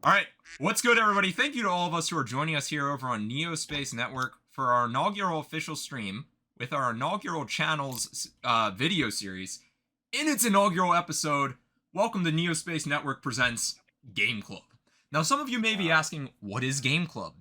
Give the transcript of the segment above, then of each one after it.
All right, what's good, everybody? Thank you to all of us who are joining us here over on Neospace Network for our inaugural official stream with our inaugural channel's video series. In its inaugural episode, welcome to Neospace Network Presents Game Club. Now, some of you may be asking, what is Game Club?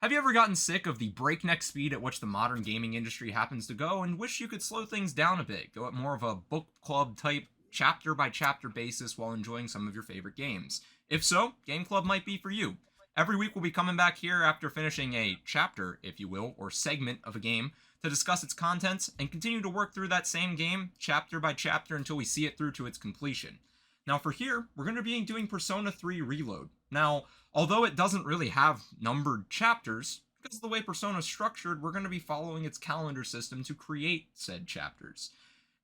Have you ever gotten sick of the breakneck speed at which the modern gaming industry happens to go and wish you could slow things down a bit, go at more of a book club type chapter by chapter basis while enjoying some of your favorite games? If so, Game Club might be for you. Every week we'll be coming back here after finishing a chapter, if you will, or segment of a game to discuss its contents and continue to work through that same game chapter by chapter until we see it through to its completion. Now for here, we're going to be doing Persona 3 Reload. Now, although it doesn't really have numbered chapters, because of the way Persona is structured, we're going to be following its calendar system to create said chapters.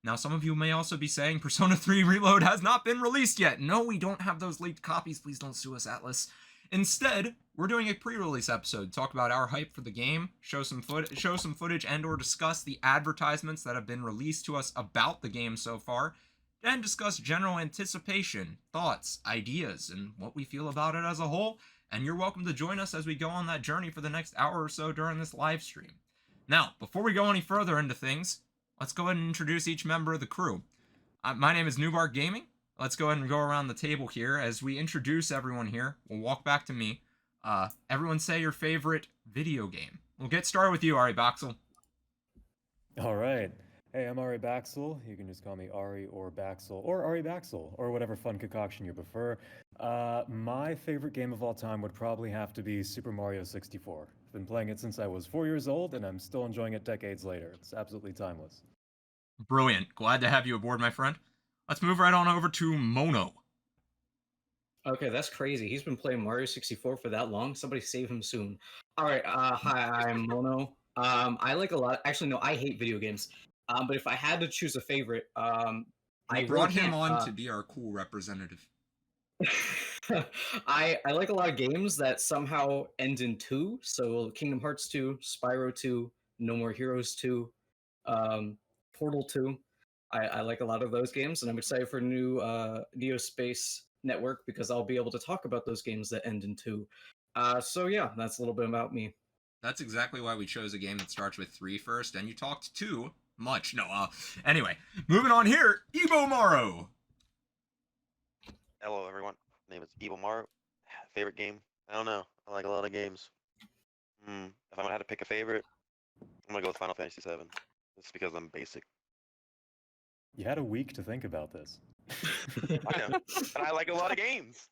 Now, some of you may also be saying Persona 3 Reload has not been released yet. No, we don't have those leaked copies. Please don't sue us, Atlas. Instead, we're doing a pre-release episode, talk about our hype for the game, show some footage and or discuss the advertisements that have been released to us about the game so far, and discuss general anticipation, thoughts, ideas, and what we feel about it as a whole. And you're welcome to join us as we go on that journey for the next hour or so during this live stream. Now, before we go any further into things, let's go ahead and introduce each member of the crew. My name is Newbark Gaming. Let's go ahead and go around the table here. As we introduce everyone here, we'll walk back to me. Everyone say your favorite video game. We'll get started with you, Ari Baxel. All right. Hey, I'm Ari Baxel. You can just call me Ari or Baxel, or Ari Baxel, or whatever fun concoction you prefer. My favorite game of all time would probably have to be Super Mario 64. I've been playing it since I was 4 years old, and I'm still enjoying it decades later. It's absolutely timeless. Brilliant. Glad to have you aboard, my friend. Let's move right on over to Mono. Okay, that's crazy. He's been playing Mario 64 for that long. Somebody save him soon. All right. Hi, I'm Mono. I like a lot. Actually, no, I hate video games. But if I had to choose a favorite, I brought him on to be our cool representative. I like a lot of games that somehow end in 2. So Kingdom Hearts 2, Spyro 2, No More Heroes 2, Portal 2. I like a lot of those games, and I'm excited for new Neospace Network because I'll be able to talk about those games that end in 2. So yeah, that's a little bit about me. That's exactly why we chose a game that starts with 3 first, and you talked 2 much. No, anyway, moving on here, Ebo Morrow. Hello, everyone. My name is Ebo Morrow. Favorite game? I don't know. I like a lot of games. If I'm gonna have to pick a favorite, I'm gonna go with Final Fantasy VII. It's because I'm basic. You had a week to think about this. I know, but I like a lot of games.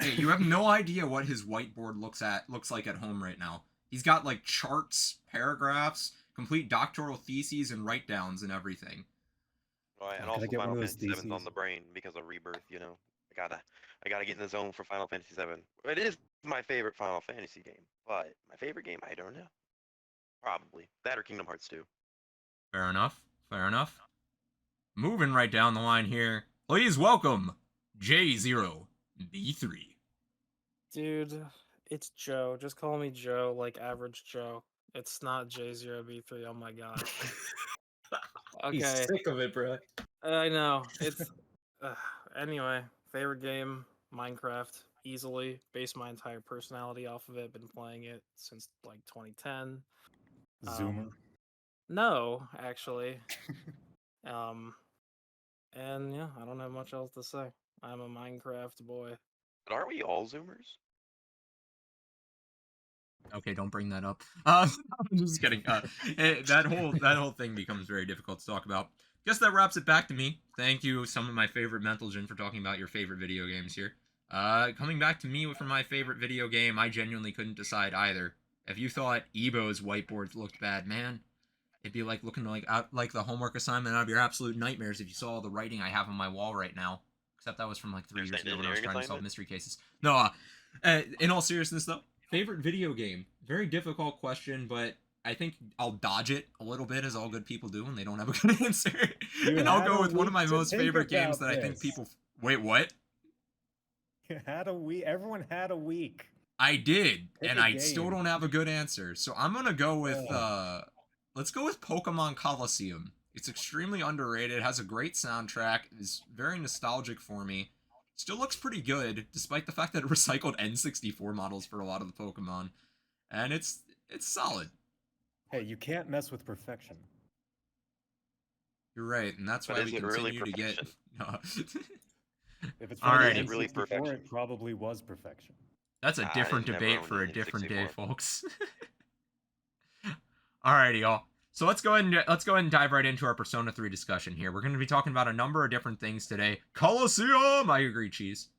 Hey, you have no idea what his whiteboard looks like at home right now. He's got like charts, paragraphs, complete doctoral theses, and write-downs and everything. Right, and also Final Fantasy VII's on the brain because of Rebirth. You know, I gotta get in the zone for Final Fantasy VII. It is my favorite Final Fantasy game, but my favorite game, I don't know. Probably that or Kingdom Hearts 2. Fair enough. Fair enough. Moving right down the line here, please welcome J0B3. Dude, it's Joe. Just call me Joe, like average Joe. It's not J0B3. Oh my god. Okay. He's sick of it, bro. I know. It's anyway, favorite game, Minecraft. Easily based my entire personality off of it. Been playing it since like 2010. Zoomer. No, actually. And yeah, I don't have much else to say. I'm a Minecraft boy. But aren't we all Zoomers? Okay, don't bring that up. I'm just kidding. That whole thing becomes very difficult to talk about. Guess that wraps it back to me. Thank you, some of my favorite Mental Gin, for talking about your favorite video games here. Coming back to me for my favorite video game, I genuinely couldn't decide either. If you thought Ebo's whiteboards looked bad, man, it'd be like looking like the homework assignment out of your absolute nightmares if you saw all the writing I have on my wall right now. Except that was from like 3 years ago when I was trying to solve mystery cases. No, in all seriousness though, favorite video game? Very difficult question, but I think I'll dodge it a little bit, as all good people do when they don't have a good answer. And I'll go with one of my most favorite games that I think people... Wait, what? Everyone had a week. I did, and I still don't have a good answer. So I'm gonna go with... let's go with Pokemon Coliseum. It's extremely underrated, has a great soundtrack, is very nostalgic for me, still looks pretty good, despite the fact that it recycled N64 models for a lot of the Pokemon. And it's solid. Hey, you can't mess with perfection. You're right, and that's But why is we it really continue to get. perfection? If it's from Alrighty. the Is it really N64, perfection? it probably was perfection. That's a I different never debate owned for a an different day, N64. folks. Alrighty, y'all. So let's go ahead and dive right into our Persona 3 discussion here. We're going to be talking about a number of different things today. Colosseum! I agree, Cheese.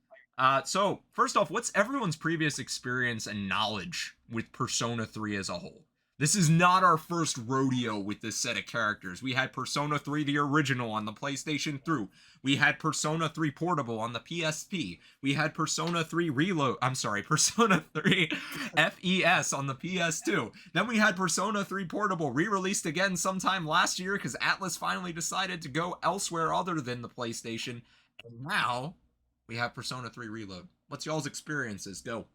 So, first off, what's everyone's previous experience and knowledge with Persona 3 as a whole? This is not our first rodeo with this set of characters. We had Persona 3 the original on the PlayStation 3. We had Persona 3 Portable on the PSP. We had Persona 3 Persona 3 FES on the PS2. Then we had Persona 3 Portable re-released again sometime last year because Atlas finally decided to go elsewhere other than the PlayStation. And now we have Persona 3 Reload. What's y'all's experiences? Go.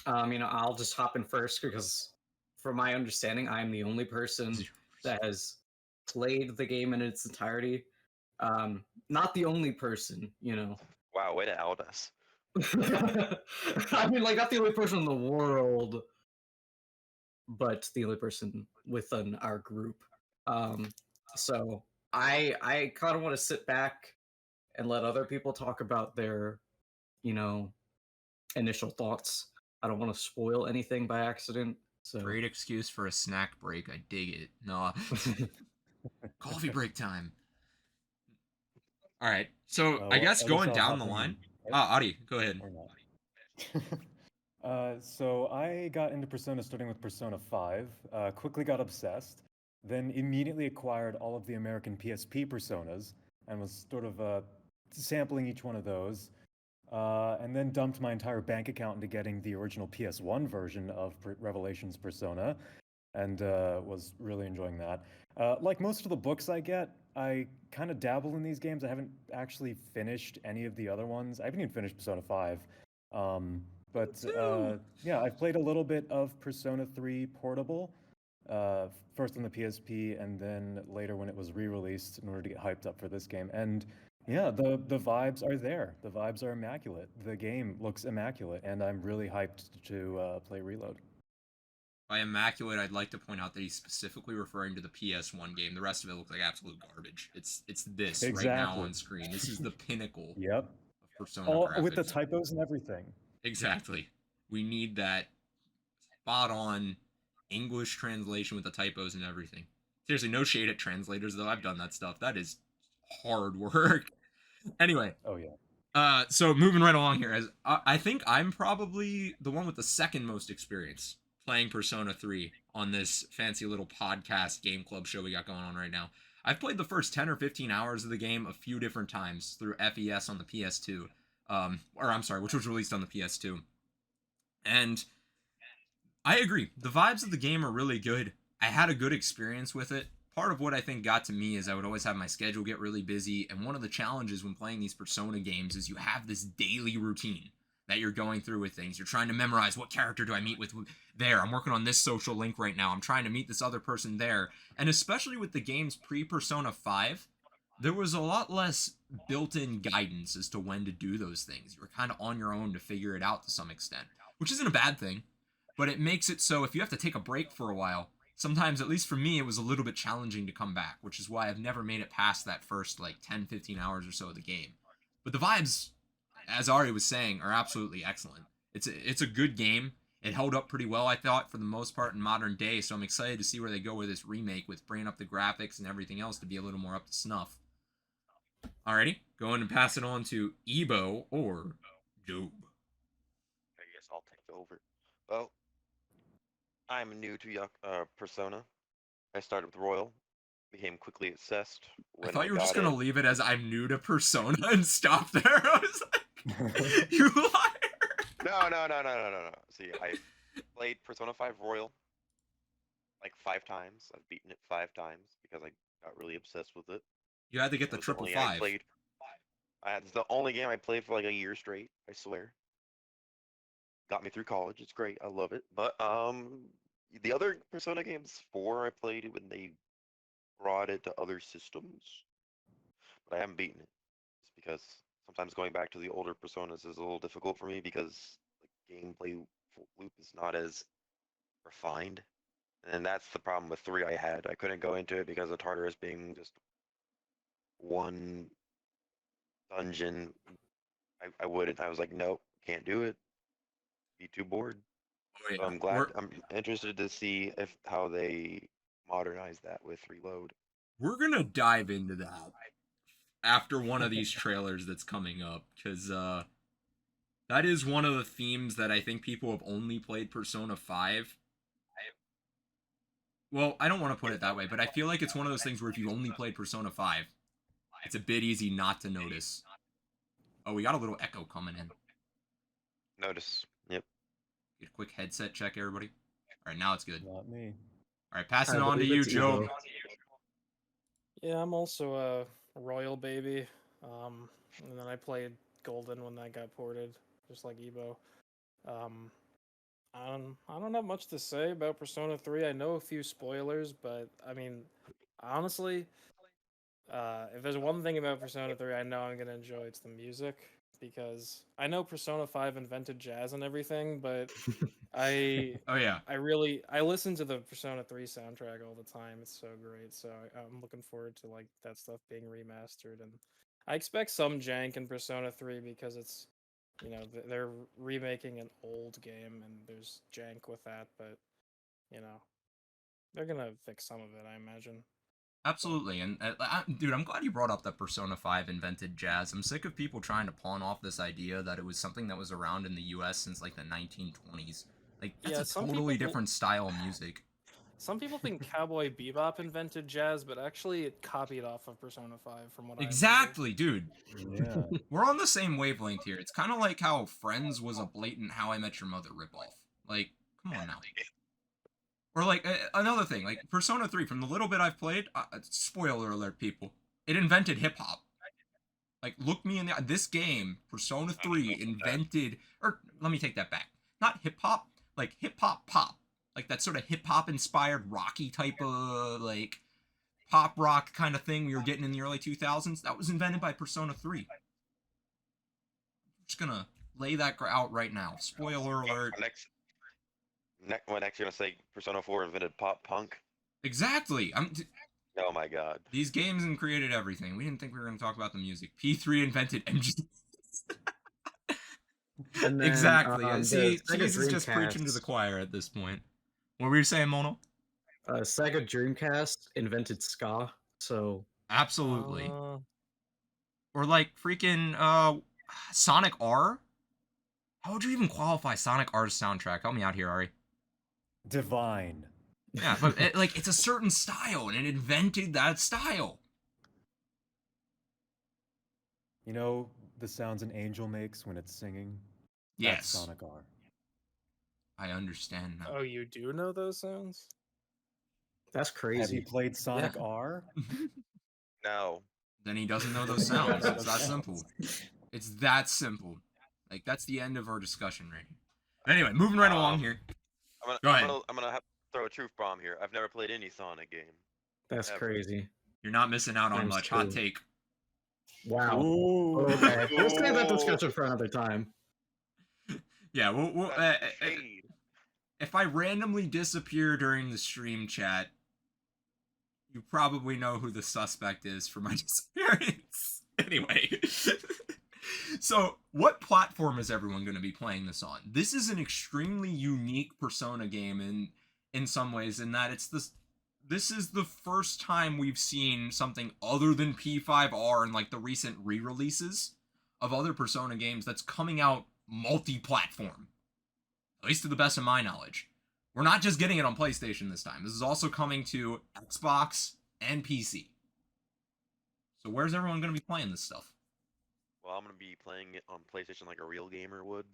I'll just hop in first because, from my understanding, I'm the only person that has played the game in its entirety. Not the only person, Wow, way to out us. I mean, like, not the only person in the world, but the only person within our group. So I kind of want to sit back and let other people talk about their, initial thoughts. I don't want to spoil anything by accident. So Great excuse for a snack break. I dig it. No. Coffee break time. All right. So I guess going down the line. Adi, go ahead. So I got into Persona starting with Persona 5, quickly got obsessed, then immediately acquired all of the American PSP Personas and was sort of sampling each one of those, and then dumped my entire bank account into getting the original PS1 version of Revelations Persona, and was really enjoying that. Like most of the books I get, I kind of dabble in these games. I haven't actually finished any of the other ones. I haven't even finished Persona 5. But yeah, I've played a little bit of Persona 3 Portable, first on the PSP and then later when it was re-released in order to get hyped up for this game. And yeah, the vibes are there. The vibes are immaculate. The game looks immaculate, and I'm really hyped to play Reload. By immaculate, I'd like to point out that he's specifically referring to the PS1 game. The rest of it looks like absolute garbage. It's this Exactly. right now on screen. This is the pinnacle Yep. of Persona graphics. With the typos and everything. Exactly. We need that spot-on English translation with the typos and everything. Seriously, no shade at translators, though. I've done that stuff. That is hard work. Anyway. Oh, yeah. So moving right along here, as I think I'm probably the one with the second most experience playing Persona 3 on this fancy little podcast game club show we got going on right now. I've played the first 10 or 15 hours of the game a few different times through FES on the PS2. Which was released on the PS2. And I agree. The vibes of the game are really good. I had a good experience with it. Part of what I think got to me is I would always have my schedule get really busy, and one of the challenges when playing these Persona games is you have this daily routine that you're going through with things. You're trying to memorize what character do I meet with there. I'm working on this social link right now. I'm trying to meet this other person there. And especially with the games pre-Persona 5, there was a lot less built-in guidance as to when to do those things. You were kind of on your own to figure it out to some extent, which isn't a bad thing, but it makes it so if you have to take a break for a while, sometimes, at least for me, it was a little bit challenging to come back, which is why I've never made it past that first, 10, 15 hours or so of the game. But the vibes, as Ari was saying, are absolutely excellent. It's a good game. It held up pretty well, I thought, for the most part in modern day, so I'm excited to see where they go with this remake with bringing up the graphics and everything else to be a little more up to snuff. Alrighty, going to pass it on to Ebo or Job. I guess I'll take over. Well, I'm new to Persona. I started with Royal, became quickly obsessed. I thought you were just going to leave it as I'm new to Persona and stop there. I was like, you liar. No. See, I played Persona 5 Royal like 5 times. I've beaten it 5 times because I got really obsessed with it. You had to get the triple 5. It's the only game I played for like a year straight, I swear. Got me through college. It's great. I love it. But the other Persona games, 4 I played when they brought it to other systems. But I haven't beaten it. It's because sometimes going back to the older Personas is a little difficult for me because the gameplay loop is not as refined. And that's the problem with 3 I had. I couldn't go into it because of Tartarus being just one dungeon. I wouldn't. I was like, nope, can't do it. Be too bored. Oh, So yeah. I'm interested to see how they modernize that with Reload. We're gonna dive into that after one of these trailers that's coming up, because that is one of the themes that I think people have only played Persona 5. Well, I don't want to put it that way, but I feel like it's one of those things where if you only played Persona 5, it's a bit easy not to notice. Oh, we got a little echo coming in. Notice. Yep. Get a quick headset check, everybody. All right, now it's good. Not me. All right, pass it I on to believe you, it's Joe. Evo. Yeah, I'm also a Royal baby. And then I played Golden when that got ported, just like Evo. I don't have much to say about Persona 3. I know a few spoilers, but I mean, honestly, if there's one thing about Persona 3 I know I'm gonna enjoy, it's the music. Because I know Persona 5 invented jazz and everything, but Oh, yeah. I listen to the Persona 3 soundtrack all the time. It's so great. So I'm looking forward to like that stuff being remastered, and I expect some jank in Persona 3 because it's, you know, they're remaking an old game and there's jank with that, but you know, they're gonna fix some of it, I imagine. Absolutely. And dude, I'm glad you brought up that Persona 5 invented jazz. I'm sick of people trying to pawn off this idea that it was something that was around in the US since like the 1920s. Like, that's Yeah, a some totally people different style of music. Some people think Cowboy Bebop invented jazz, but actually it copied off of Persona 5 from what I remember. Exactly, dude. Yeah. We're on the same wavelength here. It's kind of like how Friends was a blatant How I Met Your Mother ripoff. Like, come on now. Or like another thing, like Persona 3. From the little bit I've played, spoiler alert, people, it invented hip hop. Like, look me in the this game, Persona 3 invented, or let me take that back. Not hip hop, like hip hop pop, like that sort of hip hop inspired rocky type of like pop rock kind of thing we were getting in the early 2000s. That was invented by Persona 3. I'm just gonna lay that out right now. Spoiler alert. Next you're gonna say Persona 4 invented pop punk? Exactly. Oh my god. These games created everything. We didn't think we were going to talk about the music. P3 invented MG. And then, exactly. See, Sega Cheese is just Dreamcast- preaching to the choir at this point. What were you saying, Mono? Sega Dreamcast invented ska, so Absolutely. Uh, Or like freaking Sonic R? How would you even qualify Sonic R's soundtrack? Help me out here, Ari. Divine. Yeah, but it's a certain style, and it invented that style. You know the sounds an angel makes when it's singing? Yes. That's Sonic R. I understand now. oh, you do know those sounds? that's Have crazy. you played Sonic R? No. Then he doesn't know those sounds. It's that simple. It's that simple. Like, that's the end of our discussion right here. Anyway, moving right along here. Go ahead. I'm gonna have to throw a truth bomb here. I've never played any Sonic game. That's Ever. crazy. You're not missing out on Times much. two. Hot take. Wow. Ooh. Okay, we'll save that discussion for another time. Yeah, we'll Shade. if I randomly disappear during the stream chat, you probably know who the suspect is for my disappearance. Anyway. So, what platform is everyone going to be playing this on? This is an extremely unique Persona game in some ways, in that this is the first time we've seen something other than P5R and like the recent re-releases of other Persona games that's coming out multi-platform. At least to the best of my knowledge. We're not just getting it on PlayStation this time. This is also coming to Xbox and PC. So where's everyone going to be playing this stuff? Well, I'm gonna be playing it on PlayStation like a real gamer would.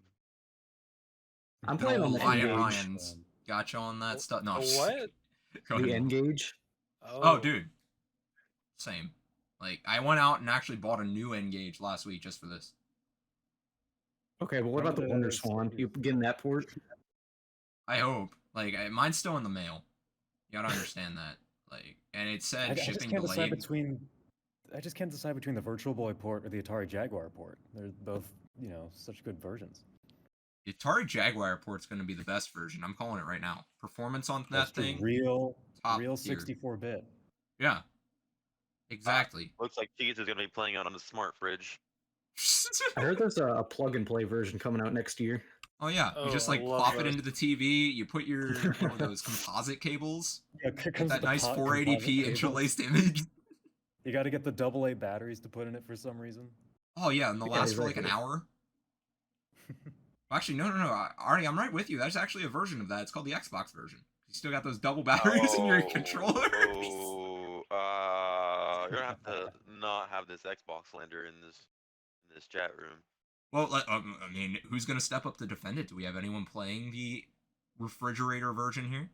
I'm playing on the N-Gage. Ryan's got you on that stuff. No, A what? Go The ahead. N-Gage. Oh, dude. Same. Like, I went out and actually bought a new N-Gage last week just for this. Okay, but what about the Wonder Swan? You getting that port? I hope. Like, mine's still in the mail. You gotta understand that. Like, and it said I just shipping can't decide delayed. between I just can't decide between the Virtual Boy port or the Atari Jaguar port. They're both, such good versions. The Atari Jaguar port's going to be the best version. I'm calling it right now. Performance on that thing, real top 64-bit. Yeah, exactly. Looks like Cheese is going to be playing it on the smart fridge. I heard there's a plug-and-play version coming out next year. Oh yeah, you just like plop it into the TV. You put your one of those composite cables. Yeah, get that nice 480p interlaced image. You got to get the AA batteries to put in it for some reason. Oh yeah, and they'll last for like an hour. Actually, no. Artie, I'm right with you. There's actually a version of that. It's called the Xbox version. You still got those double batteries in your controller. You're gonna have to not have this Xbox slander in this chat room. Well, I mean, who's gonna step up to defend it? Do we have anyone playing the refrigerator version here?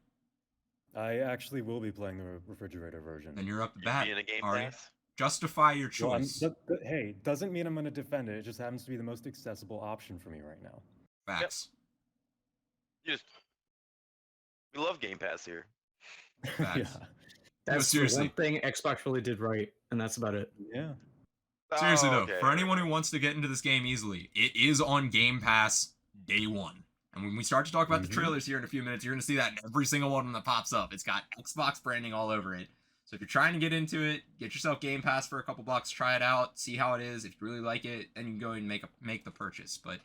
I actually will be playing the refrigerator version. Then you're up to bat. In a game Artie. pass? Justify your choice. Well, hey, doesn't mean I'm going to defend it. It just happens to be the most accessible option for me right now. Facts. Yep. We love Game Pass here. Facts. Yeah. That's the one thing Xbox really did right, and that's about it. Yeah. Seriously though, for anyone who wants to get into this game easily, it is on Game Pass day one. And when we start to talk about the trailers here in a few minutes, you're going to see that in every single one that pops up. It's got Xbox branding all over it. So if you're trying to get into it, get yourself Game Pass for a couple bucks, try it out, see how it is. If you really like it, then you can go and make the purchase. But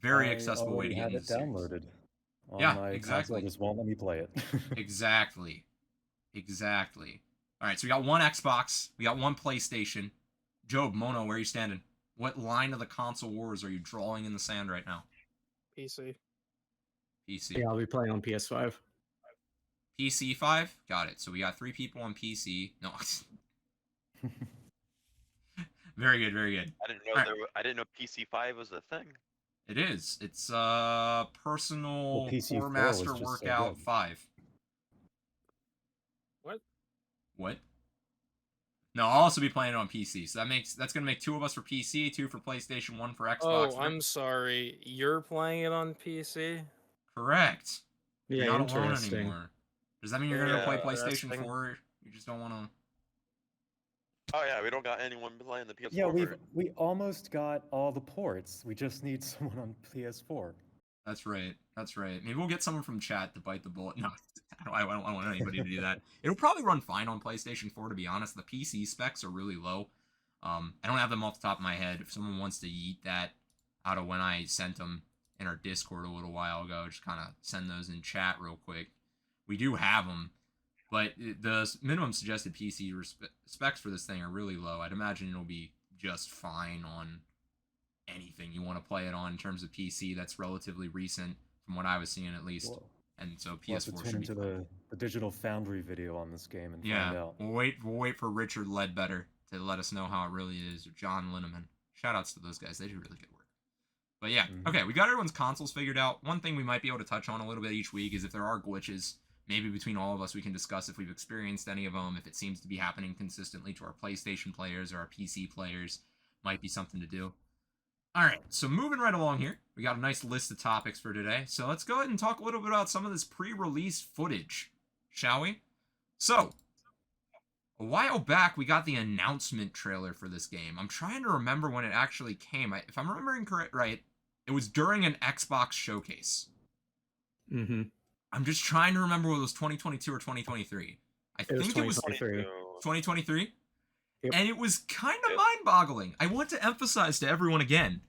very accessible way to get into it. Downloaded. Yeah, exactly. Console just won't let me play it. Exactly. All right, so we got one Xbox, we got one PlayStation. Job, Mono, where are you standing? What line of the console wars are you drawing in the sand right now? PC. Yeah, I'll be playing on PS5. PC 5? Got it. So we got 3 people on PC. No. Very good. I didn't know PC 5 was a thing. It is. It's personal Core Master Workout 5. What? No, I'll also be playing it on PC. So that's gonna make 2 of us for PC, 2 for PlayStation, 1 for Xbox. Oh, I'm sorry. You're playing it on PC? Correct. Yeah, you're not alone anymore. Does that mean you're gonna play PlayStation 4? You just don't want to. Oh yeah, we don't got anyone playing the PS4. Yeah, we almost got all the ports. We just need someone on PS4. That's right. Maybe we'll get someone from chat to bite the bullet. No, I don't want anybody to do that. It'll probably run fine on PlayStation 4, to be honest. The PC specs are really low. I don't have them off the top of my head. If someone wants to yeet that out of when I sent them in our Discord a little while ago, just kind of send those in chat real quick. We do have them, but the minimum suggested PC specs for this thing are really low. I'd imagine it'll be just fine on anything you want to play it on in terms of PC that's relatively recent, from what I was seeing at least. Whoa. And so PS4 should be into the Digital Foundry video on this game and find out. We'll wait for Richard Ledbetter to let us know how it really is, or John Linneman. Shoutouts to those guys. They do really good work. But yeah, okay, we got everyone's consoles figured out. One thing we might be able to touch on a little bit each week is if there are glitches, maybe between all of us we can discuss if we've experienced any of them, if it seems to be happening consistently to our PlayStation players or our PC players. Might be something to do. All right, so moving right along here, we got a nice list of topics for today. So let's go ahead and talk a little bit about some of this pre-release footage, shall we? So, a while back, we got the announcement trailer for this game. I'm trying to remember when it actually came. If I'm remembering right, it was during an Xbox showcase. I'm just trying to remember whether it was 2022 or 2023. I think it was 2023. Yep. And it was kind of mind-boggling. I want to emphasize to everyone again,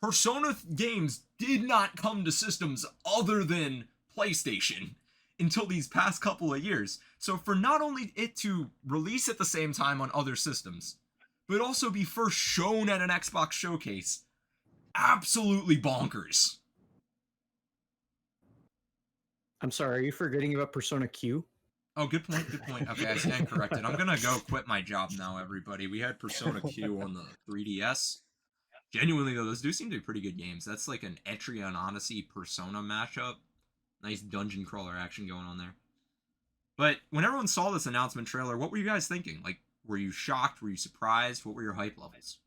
Persona games did not come to systems other than PlayStation until these past couple of years. So for not only it to release at the same time on other systems, but also be first shown at an Xbox showcase, absolutely bonkers. I'm sorry, are you forgetting about Persona Q? Oh, good point. Okay, I stand corrected. I'm gonna go quit my job now, everybody. We had Persona Q on the 3DS. Genuinely, though, those do seem to be pretty good games. That's like an Etrian Odyssey Persona mashup. Nice dungeon crawler action going on there. But when everyone saw this announcement trailer, what were you guys thinking? Like, were you shocked? Were you surprised? What were your hype levels?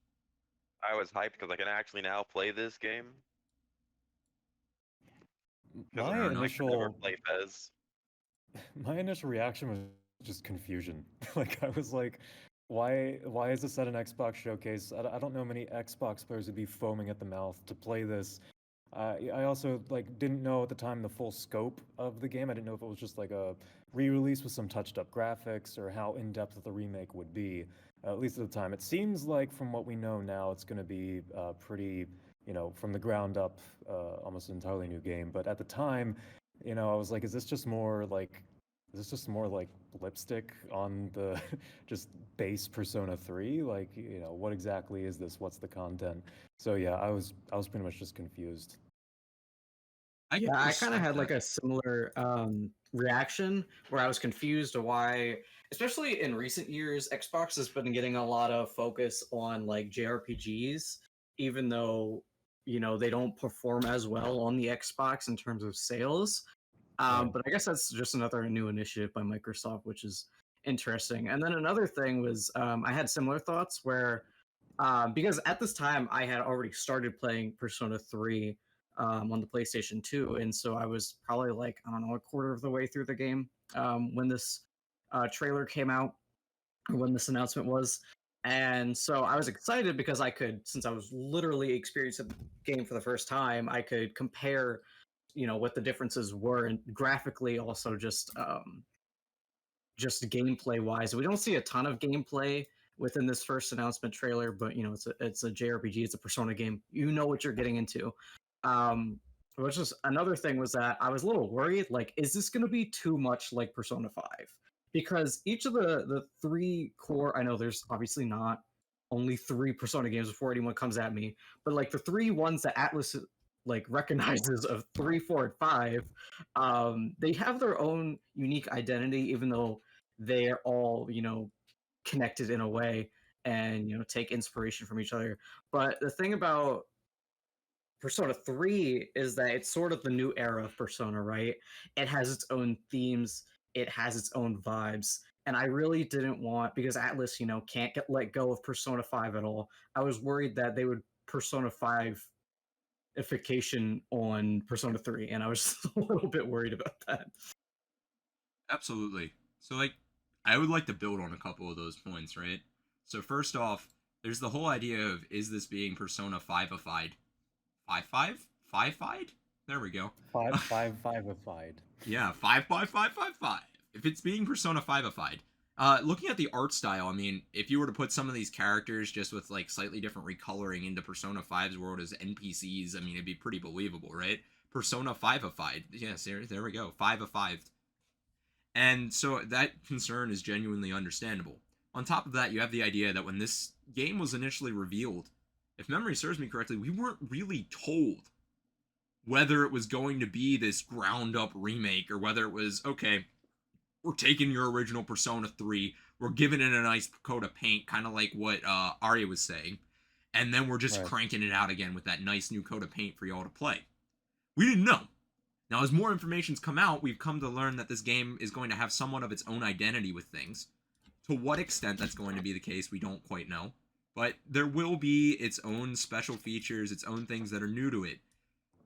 I was hyped because I can actually now play this game. My initial reaction was just confusion. Like, I was like, Why is this at an Xbox showcase? I don't know many Xbox players would be foaming at the mouth to play this. I also didn't know at the time the full scope of the game. I didn't know if it was just like a re-release with some touched up graphics or how in-depth the remake would be. At least at the time, it seems like from what we know now, it's going to be pretty, from the ground up, almost an entirely new game. But at the time, I was like, is this just more like lipstick on the just base Persona 3? Like, what exactly is this? What's the content? So yeah, I was pretty much just confused. I kind of had like a similar reaction where I was confused why, especially in recent years, Xbox has been getting a lot of focus on like JRPGs, even though they don't perform as well on the Xbox in terms of sales. Right. But I guess that's just another new initiative by Microsoft, which is interesting. And then another thing was I had similar thoughts where because at this time I had already started playing Persona 3 on the PlayStation 2, and so I was probably like, I don't know, a quarter of the way through the game when this trailer came out, or when this announcement was. And so I was excited because I could, since I was literally experiencing the game for the first time, I could compare, what the differences were, and graphically also just gameplay wise. We don't see a ton of gameplay within this first announcement trailer, but it's a JRPG, it's a Persona game. You know what you're getting into. Which is another thing was that I was a little worried. Like, is this going to be too much like Persona 5? Because each of the three core, I know there's obviously not only three Persona games before anyone comes at me, but like the three ones that Atlas like recognizes of 3, 4, and 5, they have their own unique identity, even though they're all connected in a way and take inspiration from each other. But the thing about Persona 3 is that it's sort of the new era of Persona, right? It has its own themes, it has its own vibes. And I really didn't want, because Atlas, can't let go of Persona 5 at all. I was worried that they would Persona 5 ification on Persona 3, and I was just a little bit worried about that. Absolutely. So, I would like to build on a couple of those points, right? So, first off, there's the whole idea of, is this being Persona 5ified? 5-5? 5-fied? There we go. 5-5-5-ified. Yeah, 5-5-5-5-5. If it's being Persona 5ified. Looking at the art style, I mean, if you were to put some of these characters just with, slightly different recoloring into Persona 5's world as NPCs, I mean, it'd be pretty believable, right? Persona 5ified. Yes, there we go. 5-5. And so that concern is genuinely understandable. On top of that, you have the idea that when this game was initially revealed, if memory serves me correctly, we weren't really told whether it was going to be this ground up remake or whether it was, okay, we're taking your original Persona 3, we're giving it a nice coat of paint, kind of like what Arya was saying, and then we're just cranking it out again with that nice new coat of paint for y'all to play. We didn't know. Now, as more information's come out, we've come to learn that this game is going to have somewhat of its own identity with things. To what extent that's going to be the case, we don't quite know. But there will be its own special features, its own things that are new to it.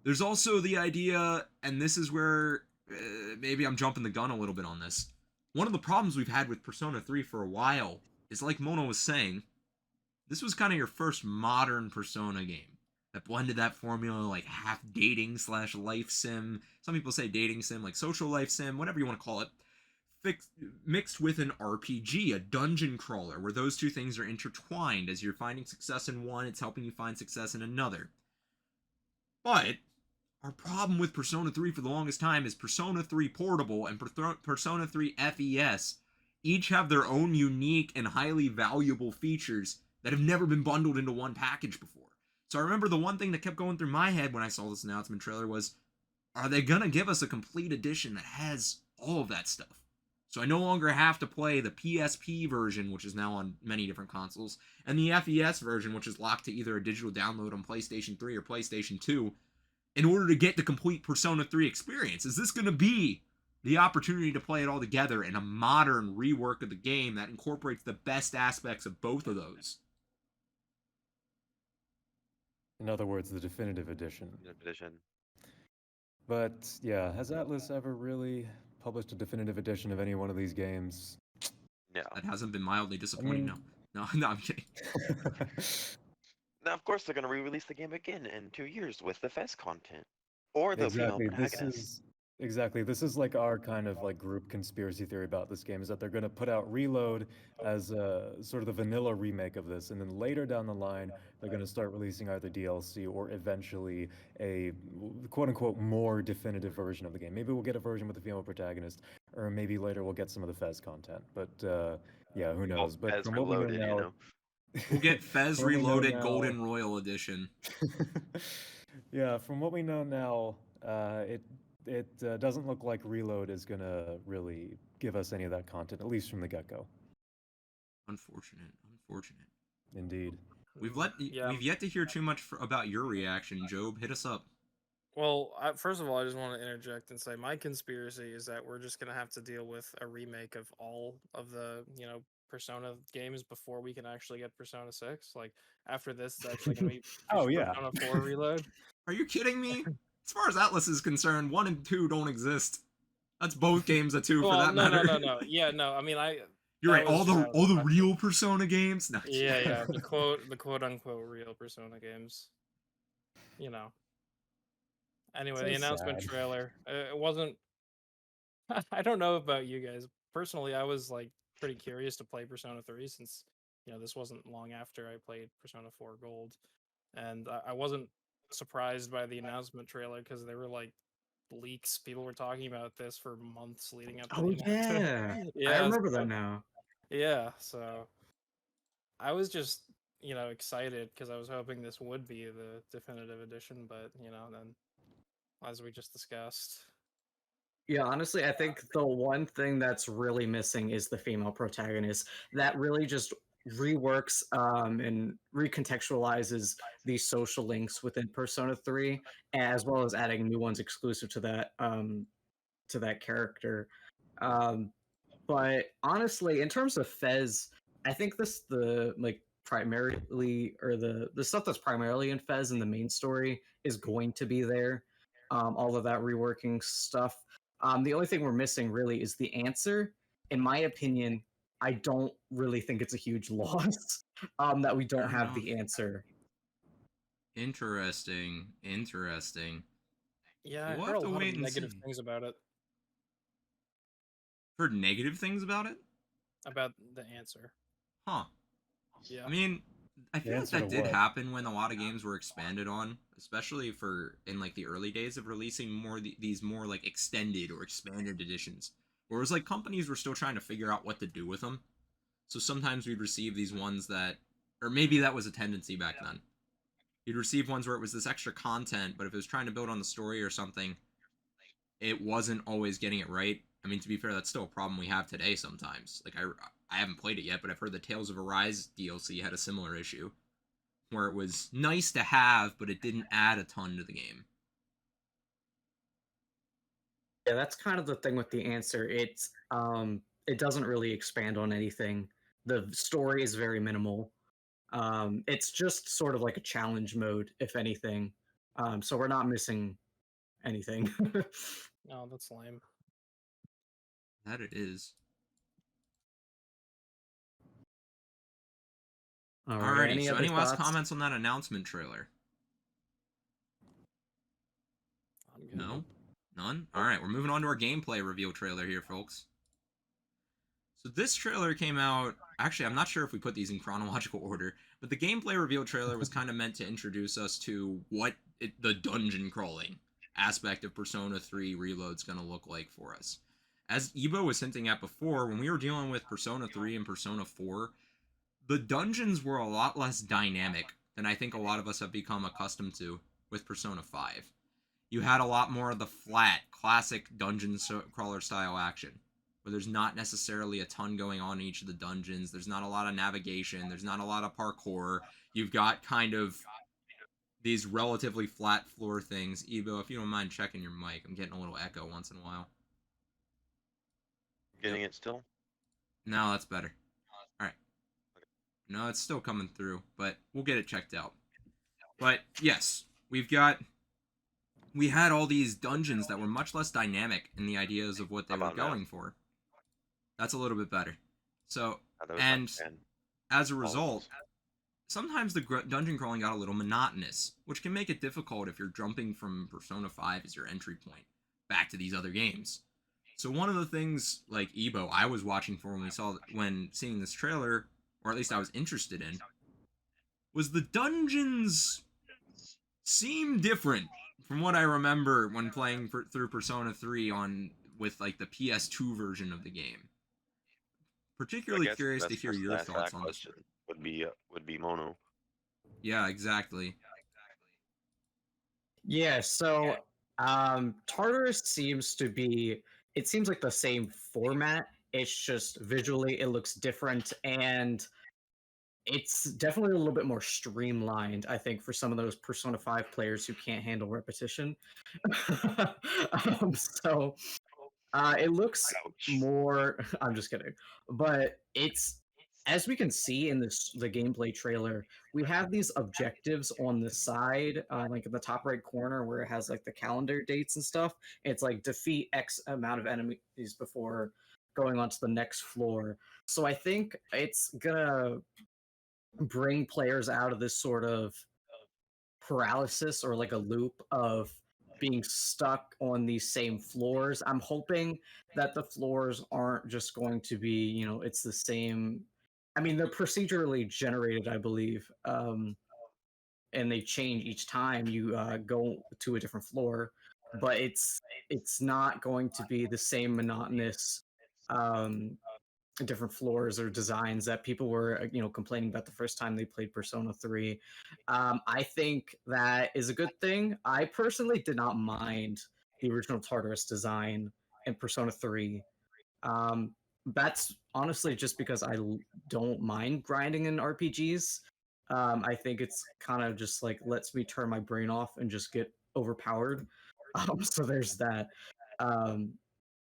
There's also the idea, and this is where maybe I'm jumping the gun a little bit on this. One of the problems we've had with Persona 3 for a while is, like Mono was saying, this was kind of your first modern Persona game that blended that formula, like half dating / life sim. Some people say dating sim, like social life sim, whatever you want to call it. Mixed with an RPG, a dungeon crawler, where those two things are intertwined. As you're finding success in one, it's helping you find success in another. But our problem with Persona 3 for the longest time is Persona 3 Portable and Persona 3 FES each have their own unique and highly valuable features that have never been bundled into one package before. So I remember the one thing that kept going through my head when I saw this announcement trailer was, are they going to give us a complete edition that has all of that stuff? So I no longer have to play the PSP version, which is now on many different consoles, and the FES version, which is locked to either a digital download on PlayStation 3 or PlayStation 2, in order to get the complete Persona 3 experience. Is this going to be the opportunity to play it all together in a modern rework of the game that incorporates the best aspects of both of those? In other words, the definitive edition. But yeah, has Atlas ever really published a definitive edition of any one of these games? Yeah. That hasn't been mildly disappointing. No, I'm kidding. Now, of course, they're going to re-release the game again in 2 years with the Fez content. Or the female Exactly. protagonist. This is like our kind of like group conspiracy theory about this game is that they're going to put out Reload as sort of the vanilla remake of this, and then later down the line they're going to start releasing either DLC or eventually a quote unquote more definitive version of the game. Maybe we'll get a version with the female protagonist, or maybe later we'll get some of the Fez content. But yeah, who knows? But Fez from what we know Reloaded, now, you know. We'll get Fez from what we know Reloaded now- Golden Royal Edition. Yeah, from what we know now, it doesn't look like Reload is gonna really give us any of that content, at least from the get-go. Unfortunate. Indeed. We've Yeah. yet to hear too much about your reaction, Job. Hit us up. Well, first of all, I just want to interject and say my conspiracy is that we're just gonna have to deal with a remake of all of the Persona games before we can actually get Persona 6. Like after this, it's actually gonna be Oh, yeah. Persona 4 Reload. Are you kidding me? As far as Atlas is concerned, 1 and 2 don't exist. That's both games of 2 for that matter. No. Yeah, no. I mean, You're right. that was All the just- real Persona games. No, Yeah. The quote unquote real Persona games. Anyway, So the announcement sad. trailer. It wasn't. I don't know about you guys. Personally, I was like pretty curious to play Persona 3 since this wasn't long after I played Persona 4 Gold, and I wasn't surprised by the announcement trailer because there were like leaks. People were talking about this for months leading up to Oh the announcement. yeah, Yeah, I remember that now. Yeah, so I was just excited because I was hoping this would be the definitive edition, but then as we just discussed. Yeah, honestly, I think the one thing that's really missing is the female protagonist. That really just reworks and recontextualizes these social links within Persona 3, as well as adding new ones exclusive to that character. But honestly, in terms of Fez, I think the primarily or the stuff that's primarily in Fez in the main story is going to be there. All of that reworking stuff. The only thing we're missing really is the answer. In my opinion, I don't really think it's a huge loss that we don't have the answer. Interesting. Yeah, We'll I heard have a to lot wait of and negative see. things about it. Heard negative things about it? About the answer. Huh. Yeah. I mean, I feel like answer that to did what? happen when a lot of games were expanded on, especially in like the early days of releasing these more like extended or expanded editions. Where it was like companies were still trying to figure out what to do with them. So sometimes we'd receive these ones that, or maybe that was a tendency back then. You'd receive ones where it was this extra content, but if it was trying to build on the story or something, it wasn't always getting it right. I mean, to be fair, that's still a problem we have today sometimes. Like, I haven't played it yet, but I've heard the Tales of Arise DLC had a similar issue, where it was nice to have, but it didn't add a ton to the game. Yeah, that's kind of the thing with the answer. It doesn't really expand on anything. The story is very minimal. It's just sort of like a challenge mode, if anything. So we're not missing anything. No, that's lame. That it is. Alright, Alrighty, so other any last thoughts? comments on that announcement trailer? I'm good. No? None? Alright, we're moving on to our gameplay reveal trailer here, folks. So this trailer came out, actually I'm not sure if we put these in chronological order, but the gameplay reveal trailer was kind of meant to introduce us to what the dungeon crawling aspect of Persona 3 Reload's going to look like for us. As Ebo was hinting at before, when we were dealing with Persona 3 and Persona 4, the dungeons were a lot less dynamic than I think a lot of us have become accustomed to with Persona 5. You had a lot more of the flat, classic dungeon crawler style action, where there's not necessarily a ton going on in each of the dungeons. There's not a lot of navigation. There's not a lot of parkour. You've got kind of these relatively flat floor things. Ebo, if you don't mind checking your mic, I'm getting a little echo once in a while. Getting it still? No, that's better. Alright. No, it's still coming through, but we'll get it checked out. But yes, we had all these dungeons that were much less dynamic in the ideas of what they were going for. That's a little bit better. So, That was and my fan. as a result, sometimes the dungeon crawling got a little monotonous, which can make it difficult if you're jumping from Persona 5 as your entry point back to these other games. So one of the things, like Ebo, I was watching for when seeing this trailer, or at least I was interested in, was the dungeons seem different from what I remember when playing through Persona 3 with like the PS2 version of the game. Particularly I guess curious the to best hear person to your answer thoughts that on this. question would be Mono. Yeah, exactly. Yeah, so Tartarus seems to be, it seems like the same format. It's just visually it looks different, and it's definitely a little bit more streamlined, I think, for some of those Persona 5 players who can't handle repetition. So it looks Ouch. more. I'm just kidding, but it's, as we can see in the gameplay trailer, we have these objectives on the side, like in the top right corner, where it has like the calendar dates and stuff. It's like defeat X amount of enemies before going on to the next floor. So I think it's gonna bring players out of this sort of paralysis or like a loop of being stuck on these same floors. I'm hoping that the floors aren't just going to be, it's the same. I mean, they're procedurally generated, I believe, and they change each time you go to a different floor. But it's not going to be the same monotonous um, different floors or designs that people were complaining about the first time they played Persona 3. I think that is a good thing. I personally did not mind the original Tartarus design in Persona 3. That's honestly just because I don't mind grinding in RPGs. I think it's kind of just like lets me turn my brain off and just get overpowered. So there's that. Um,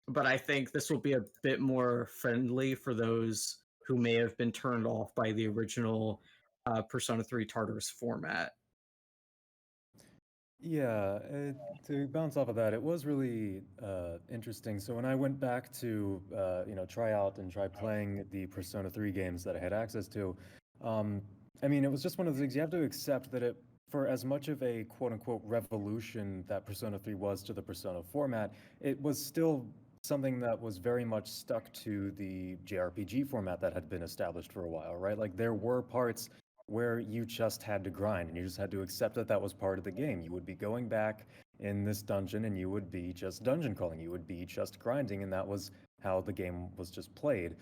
but I think this will be a bit more friendly for those who may have been turned off by the original Persona 3 Tartarus format. Yeah, to bounce off of that, it was really interesting. So when I went back to try out and try playing the Persona 3 games that I had access to, I mean, it was just one of the things you have to accept that it, for as much of a quote unquote revolution that Persona 3 was to the Persona format, it was still something that was very much stuck to the JRPG format that had been established for a while, right? Like there were parts where you just had to grind and you just had to accept that that was part of the game. You would be going back in this dungeon and you would be just dungeon crawling. You would be just grinding, and that was how the game was just played.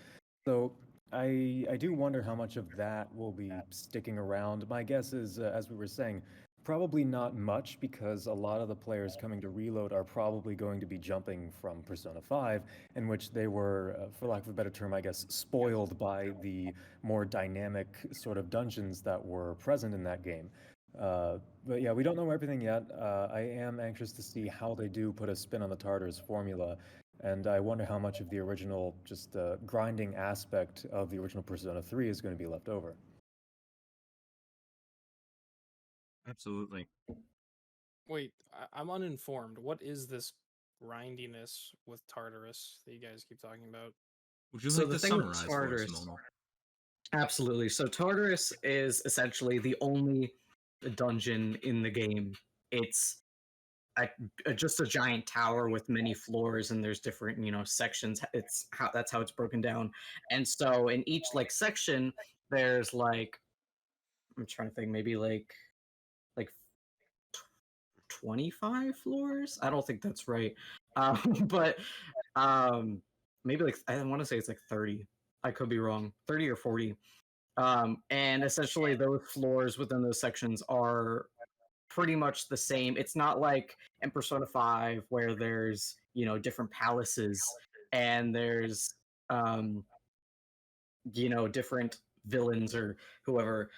So I do wonder how much of that will be sticking around. My guess is, as we were saying, probably not much, because a lot of the players coming to Reload are probably going to be jumping from Persona 5, in which they were, for lack of a better term, I guess, spoiled by the more dynamic sort of dungeons that were present in that game. But yeah, we don't know everything yet. I am anxious to see how they do put a spin on the Tartarus formula, and I wonder how much of the original, just the grinding aspect of the original Persona 3 is going to be left over. Absolutely. Wait, I'm uninformed. What is this grindiness with Tartarus that you guys keep talking about? Would you So like the to thing with summarize for us, Tartarus, Mono? absolutely. So Tartarus is essentially the only dungeon in the game. It's just a giant tower with many floors, and there's different sections. That's how it's broken down. And so in each like section, there's like, I'm trying to think, maybe like 25 floors. I don't think that's right, but maybe like, I want to say it's like 30. I could be wrong, 30 or 40. And essentially those floors within those sections are pretty much the same. It's not like in Persona 5 where there's different palaces and there's different villains or whoever.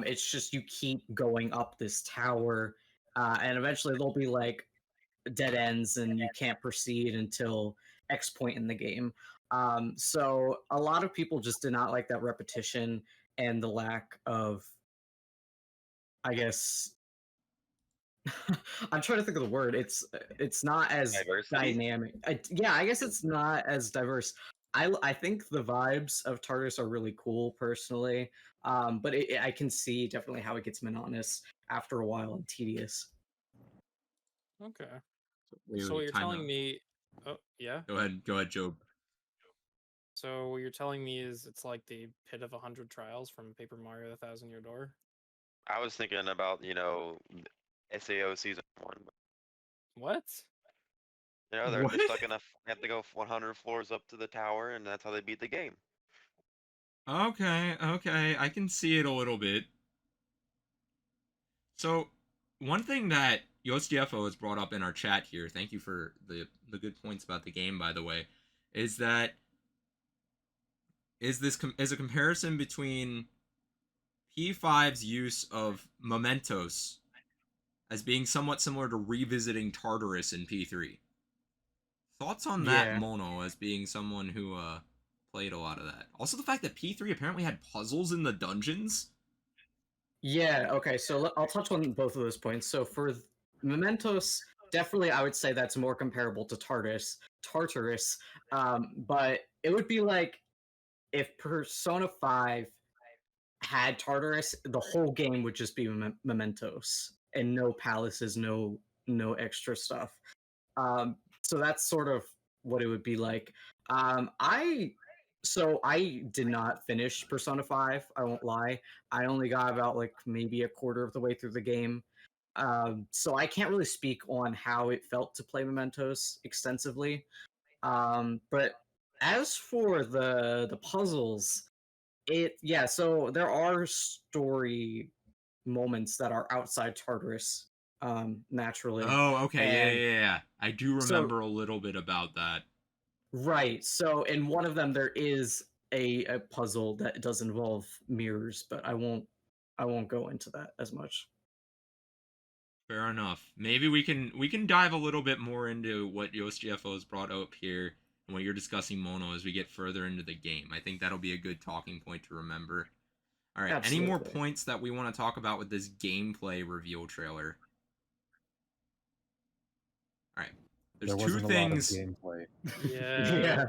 It's just you keep going up this tower, and eventually there'll be like dead ends and you can't proceed until X point in the game. So a lot of people just did not like that repetition and the lack of, I guess, I'm trying to think of the word. It's not as Diversity? dynamic. Yeah, I guess it's not as diverse. I think the vibes of Tartarus are really cool personally, but I can see definitely how it gets monotonous after a while and tedious. Okay. Wait, So what you're time telling out. me? Oh yeah. Go ahead, Job. So what you're telling me is it's like the pit of 100 trials from Paper Mario: The Thousand Year Door. I was thinking about, SAO season 1. What? They're What? stuck in they have to go 100 floors up to the tower, and that's how they beat the game. Okay, I can see it a little bit. So, one thing that YosDFO has brought up in our chat here, thank you for the good points about the game, by the way, is that is a comparison between P5's use of mementos as being somewhat similar to revisiting Tartarus in P3. Thoughts on that, Yeah. Mono, as being someone who played a lot of that. Also, the fact that P3 apparently had puzzles in the dungeons. Yeah, okay, so I'll touch on both of those points. So for Mementos, definitely I would say that's more comparable to Tartarus, but it would be like if Persona 5 had Tartarus, the whole game would just be Mementos and no palaces, no extra stuff. So that's sort of what it would be like. I did not finish Persona 5, I won't lie. I only got about like maybe a quarter of the way through the game. So I can't really speak on how it felt to play Mementos extensively. But as for the puzzles, so there are story moments that are outside Tartarus, naturally. Oh, okay, And yeah. I do so remember a little bit about that. right. So in one of them there is a puzzle that does involve mirrors, but I won't go into that as much. Fair enough. Maybe we can dive a little bit more into what YosGFO has brought up here and what you're discussing, Mono, as we get further into the game. I think that'll be a good talking point to remember. All right. Any more Absolutely. points that we want to talk about with this gameplay reveal trailer? All right. There's There two wasn't a lot of things. gameplay. Yeah.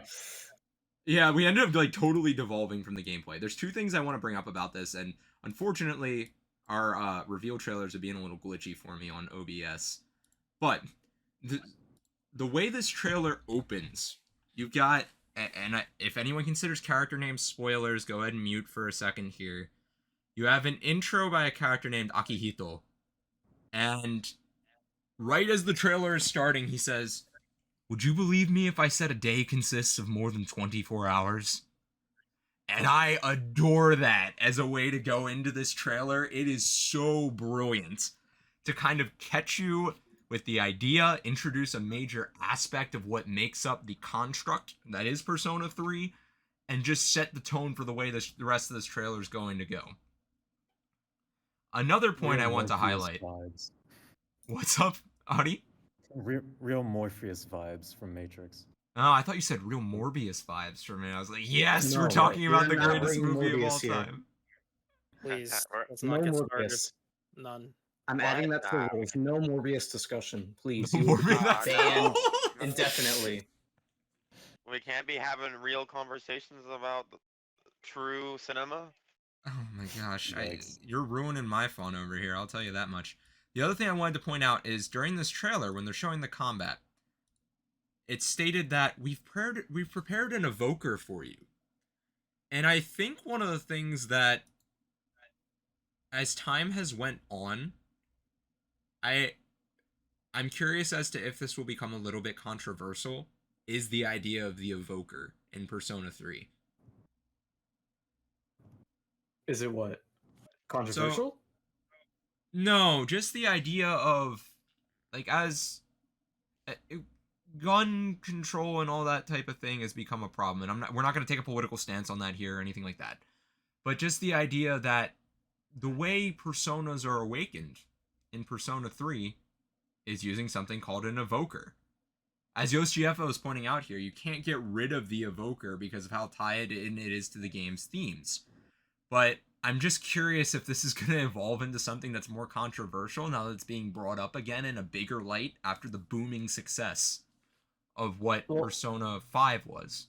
Yeah, we ended up like totally devolving from the gameplay. There's two things I want to bring up about this, and unfortunately, our reveal trailers are being a little glitchy for me on OBS. But the way this trailer opens, you've got, if anyone considers character names spoilers, go ahead and mute for a second here. You have an intro by a character named Akihito, and right as the trailer is starting, he says, "Would you believe me if I said a day consists of more than 24 hours?" And I adore that as a way to go into this trailer. It is so brilliant to kind of catch you with the idea, introduce a major aspect of what makes up the construct that is Persona 3, and just set the tone for the way the rest of this trailer is going to go. Another point Real I want to Morpheus highlight. Vibes. What's up, Audie? Real Morpheus vibes from Matrix. Oh, I thought you said real Morbius vibes for a minute. I was like, yes, No, we're talking about the we're not greatest bringing movie of all Morbius here. time. Please, Or- let's No not get started. Morbius. None. I'm adding that to the Nah. rules. No Morbius discussion, please. No You will be Morbius. banned indefinitely. We can't be having real conversations about true cinema. Oh my gosh, Yikes. you're ruining my fun over here, I'll tell you that much. The other thing I wanted to point out is during this trailer, when they're showing the combat, it's stated that we've prepared an evoker for you. And I think one of the things that, as time has went on, I'm curious as to if this will become a little bit controversial, is the idea of the evoker in Persona 3. Is it what? Controversial? No, just the idea of, like, as gun control and all that type of thing has become a problem, and we're not going to take a political stance on that here or anything like that, but just the idea that the way personas are awakened in Persona 3 is using something called an evoker. As YosGFO is pointing out here, you can't get rid of the evoker because of how tied in it is to the game's themes. But I'm just curious if this is going to evolve into something that's more controversial now that it's being brought up again in a bigger light after the booming success of what Persona 5 was.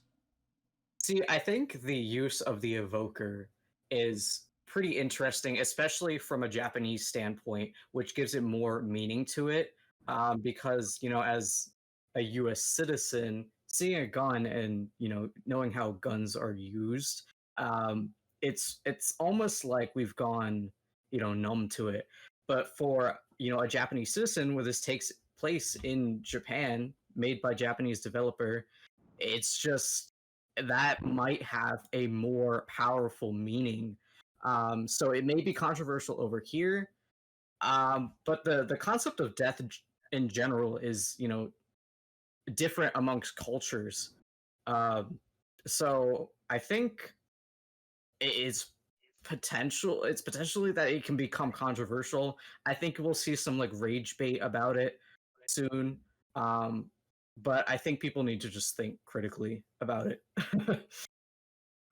See, I think the use of the evoker is pretty interesting, especially from a Japanese standpoint, which gives it more meaning to it. Because, as a US citizen, seeing a gun and, knowing how guns are used, it's almost like we've gone, numb to it. But for, a Japanese citizen, where this takes place in Japan, made by Japanese developer, it's just that might have a more powerful meaning. So it may be controversial over here, but the concept of death in general is different amongst cultures. Um, so I think it is it's potentially that it can become controversial. I think we'll see some like rage bait about it soon. Um, but I think people need to just think critically about it. I was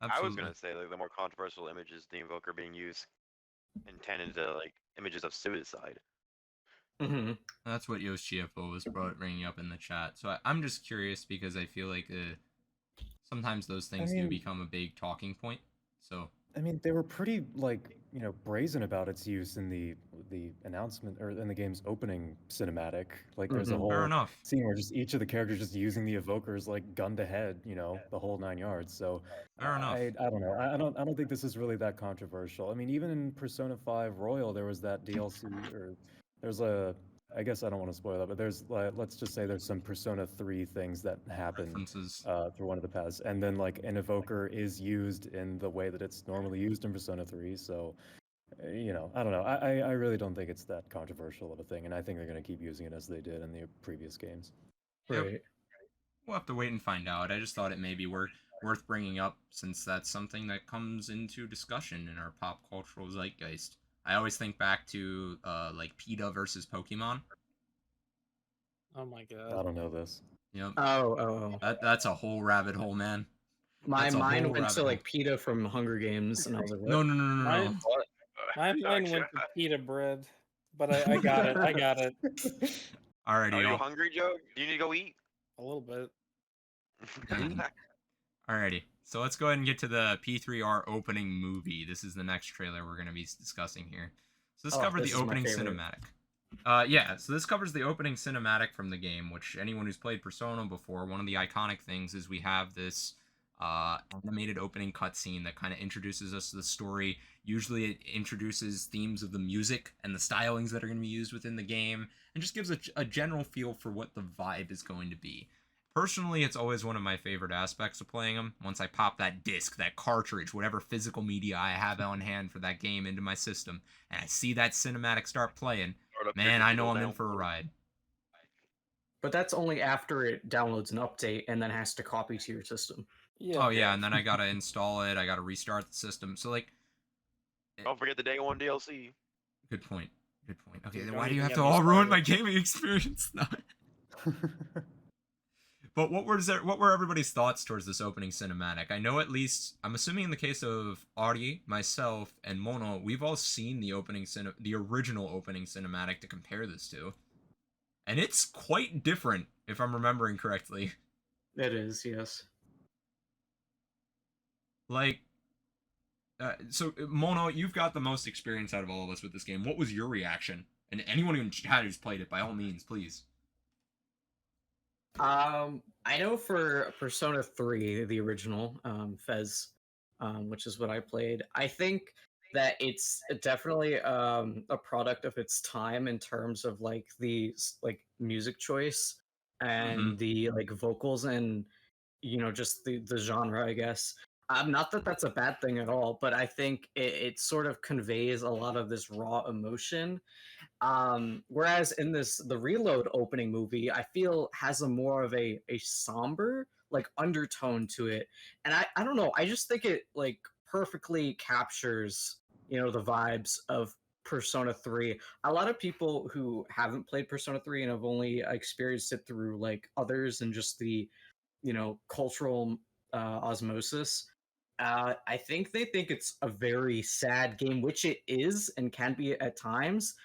Absolutely. gonna say like the more controversial images the Invoker being used intended to like images of suicide. Mm-hmm. That's what Yosh GFO was bringing up in the chat. So I'm just curious because I feel like sometimes those things do become a big talking point. So I mean, they were pretty brazen about its use in the announcement or in the game's opening cinematic. Like, there's a Mhm. fair whole enough. scene where just each of the characters just using the evokers like gun to head, the whole 9 yards. So Fair enough. I don't know. I don't think this is really that controversial. I mean, even in Persona 5 Royal, there was that DLC, or there's I guess I don't want to spoil it, but there's let's just say there's some Persona 3 things that happen References. through one of the paths, and then like an evoker is used in the way that it's normally used in Persona 3. So, I don't know. I really don't think it's that controversial of a thing, and I think they're going to keep using it as they did in the previous games. Yep. Right. We'll have to wait and find out. I just thought it may be worth bringing up since that's something that comes into discussion in our pop cultural zeitgeist. I always think back to like PETA versus Pokemon. Oh my I god. don't know this. Yep. Oh. That's a whole rabbit hole, man. My That's a mind whole went rabbit to hole. like PETA from Hunger Games, and I was like, what? No. My mind went to pita bread, but I got it. I got it. Alrighty, Are you y'all. hungry, Joe? Do you need to go eat? A little bit. Alrighty. So let's go ahead and get to the P3R opening movie. This is the next trailer we're going to be discussing here. So this covered the opening cinematic. So this covers the opening cinematic from the game, which anyone who's played Persona before, one of the iconic things is we have this animated opening cutscene that kind of introduces us to the story. Usually it introduces themes of the music and the stylings that are going to be used within the game, and just gives a general feel for what the vibe is going to be. Personally, it's always one of my favorite aspects of playing them. Once I pop that disc, that cartridge, whatever physical media I have on hand for that game into my system, and I see that cinematic start playing, man, I know I'm in for a ride. But that's only after it downloads an update and then has to copy to your system. Yeah. Oh yeah, and then I gotta install it. I gotta restart the system. So like, don't forget the day one DLC. Good point. Okay, then Don't why do you even have get to me all ruin started. my gaming experience? But what were everybody's thoughts towards this opening cinematic? I know, at least I'm assuming in the case of Ari, myself, and Mono, we've all seen the original opening cinematic to compare this to. And it's quite different, if I'm remembering correctly. It is, yes. Like, so Mono, you've got the most experience out of all of us with this game. What was your reaction? And anyone in chat who's played it, by all means, please. I know for Persona 3, the original, Fez, which is what I played, I think that it's definitely a product of its time in terms of like the like music choice and the like vocals and just the genre, I guess. Not that that's a bad thing at all, but I think it sort of conveys a lot of this raw emotion. Whereas in the Reload opening movie, I feel has a more of a somber like undertone to it, and I don't know, I just think it like perfectly captures the vibes of Persona 3. A lot of people who haven't played Persona 3 and have only experienced it through like others and just the cultural osmosis, I think they think it's a very sad game, which it is and can be at times.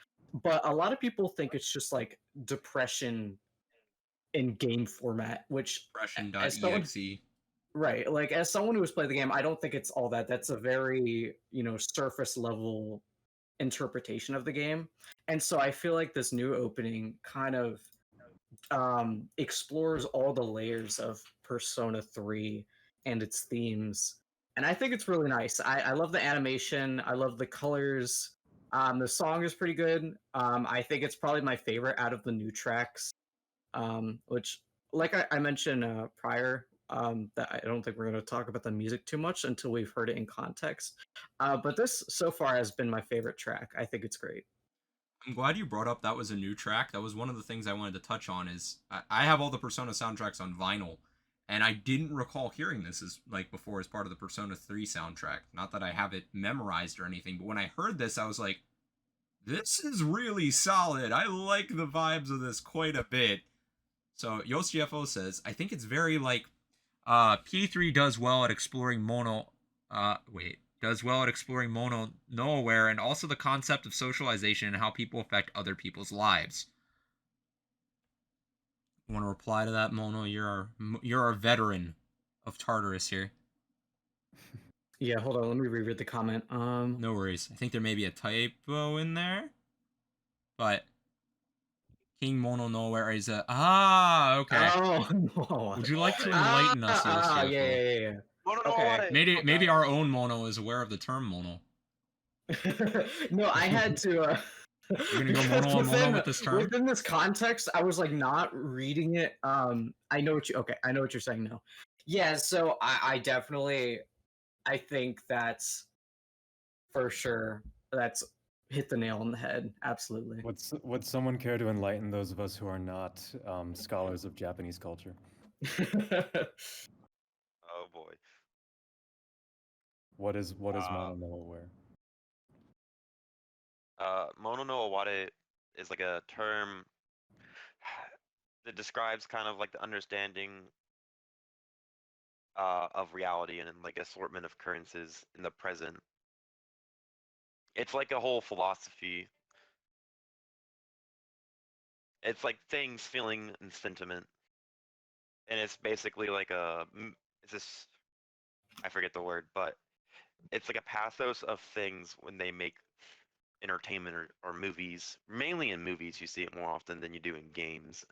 But a lot of people think it's just like depression in game format, which Depression.exe. Right. Like as someone who has played the game, I don't think it's all that. That's a very, surface level interpretation of the game. And so I feel like this new opening kind of explores all the layers of Persona 3 and its themes. And I think it's really nice. I love the animation. I love the colors. The song is pretty good. I think it's probably my favorite out of the new tracks. Which, like I mentioned prior, that I don't think we're going to talk about the music too much until we've heard it in context. But this so far has been my favorite track. I think it's great. I'm glad you brought up that was a new track. That was one of the things I wanted to touch on. Is I have all the Persona soundtracks on vinyl, and I didn't recall hearing this as like before as part of the Persona 3 soundtrack. Not that I have it memorized or anything, but when I heard this, I was like, "This is really solid. I like the vibes of this quite a bit." So YosGFO says, "I think it's very like P3 does well at exploring mono no-aware and also the concept of socialization and how people affect other people's lives." You want to reply to that, Mono? You're our veteran of Tartarus here. Yeah, hold on. Let me reread the comment. No worries. I think there may be a typo in there, but King Mono Nowhere is a okay. Oh no. Would you like to enlighten us, Yoshi? Yeah. Okay. Maybe our own Mono is aware of the term Mono. No, I had to. You're gonna go mono on mono with this term? Within this context, I was like not reading it. I know what you're saying now. Yeah, so I definitely, I think that's for sure. That's hit the nail on the head. Absolutely. Would someone care to enlighten those of us who are not scholars of Japanese culture? Oh boy. What is mono no aware? Mono no aware is like a term that describes kind of like the understanding of reality and like assortment of occurrences in the present. It's like a whole philosophy. It's like things, feeling, and sentiment. And it's basically like I forget the word, but it's like a pathos of things when they make entertainment or movies. Mainly in movies, you see it more often than you do in games.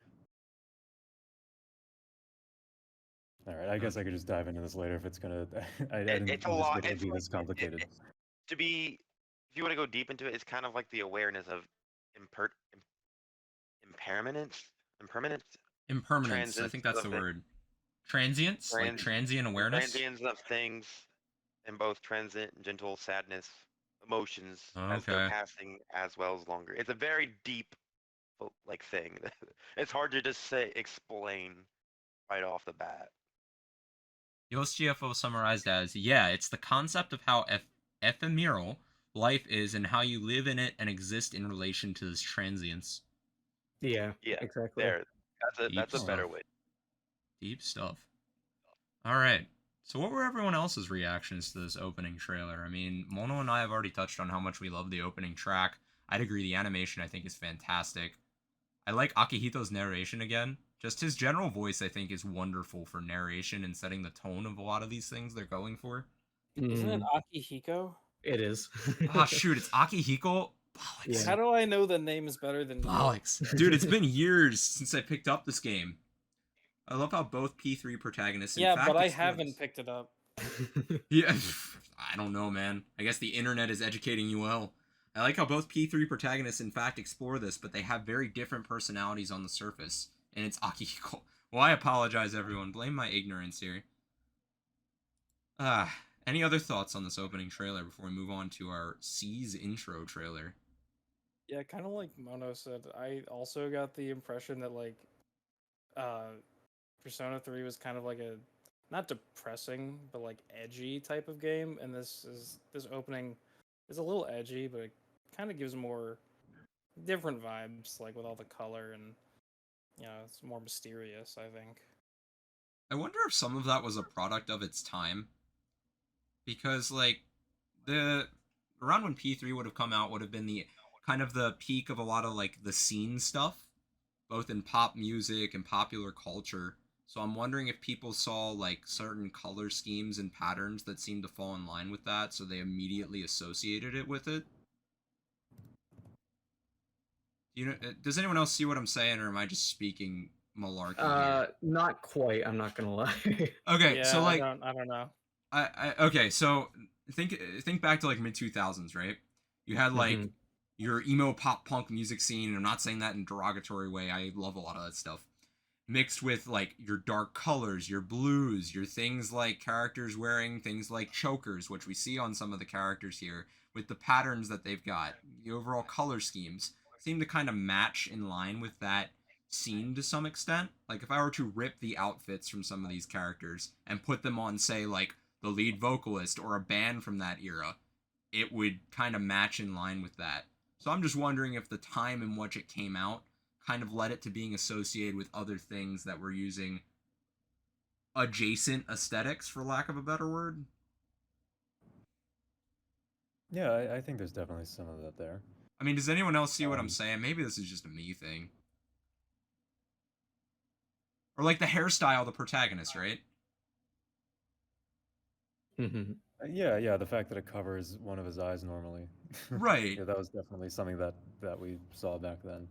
All right, I guess I could just dive into this later if it's gonna. I didn't It's a lot. It'd be this complicated. If you want to go deep into it, it's kind of like the awareness of impermanence. I think that's the word. Transience, like transient awareness. Transience of things, in both transient and gentle sadness, emotions as they're passing, as well as longer. It's a very deep, like thing. It's hard to just explain right off the bat. YosGFO summarized as, yeah, it's the concept of how ephemeral life is and how you live in it and exist in relation to this transience. Yeah, exactly. That's a better way. Deep stuff. All right. So what were everyone else's reactions to this opening trailer? I mean, Mono and I have already touched on how much we love the opening track. I'd agree the animation I think is fantastic. I like Akihito's narration again. Just his general voice, I think, is wonderful for narration and setting the tone of a lot of these things they're going for. Isn't it Akihiko? It is. Shoot, it's Akihiko? Bollocks. Yeah. How do I know the name is better than Bollocks. Dude, it's been years since I picked up this game. I love how both P3 protagonists... but I haven't picked it up. Yeah, I don't know, man. I guess the internet is educating you well. I like how both P3 protagonists, in fact, explore this, but they have very different personalities on the surface. And it's Akihiko. Well, I apologize, everyone. Blame my ignorance here. Any other thoughts on this opening trailer before we move on to our C's intro trailer? Yeah, kind of like Mono said, I also got the impression that, like, Persona 3 was kind of like a, not depressing, but, like, edgy type of game, and this opening is a little edgy, but it kind of gives more different vibes, like, with all the color and... it's more mysterious, I think. I wonder if some of that was a product of its time. Because, like, around when P3 would have come out would have been the kind of the peak of a lot of, like, the scene stuff, both in pop music and popular culture. So I'm wondering if people saw like certain color schemes and patterns that seemed to fall in line with that, so they immediately associated it with it. You know, does anyone else see what I'm saying, or am I just speaking malarkey here? Not quite. I'm not gonna lie. Okay, Yeah, so like, I don't know. okay, so think back to like mid 2000s, right? You had like Mhm. your emo pop punk music scene, and I'm not saying that in a derogatory way. I love a lot of that stuff. Mixed with like your dark colors, your blues, your things like characters wearing things like chokers, which we see on some of the characters here, with the patterns that they've got, the overall color schemes seem to kind of match in line with that scene to some extent. Like if I were to rip the outfits from some of these characters and put them on, say, like the lead vocalist or a band from that era, it would kind of match in line with that. So I'm just wondering if the time in which it came out kind of led it to being associated with other things that were using adjacent aesthetics, for lack of a better word. Yeah, I think there's definitely some of that there. I mean, does anyone else see what I'm Um, saying? Maybe this is just a me thing. Or like the hairstyle of the protagonist, right? Mhm. yeah, the fact that it covers one of his eyes normally. Right, Yeah, that was definitely something that we saw back then.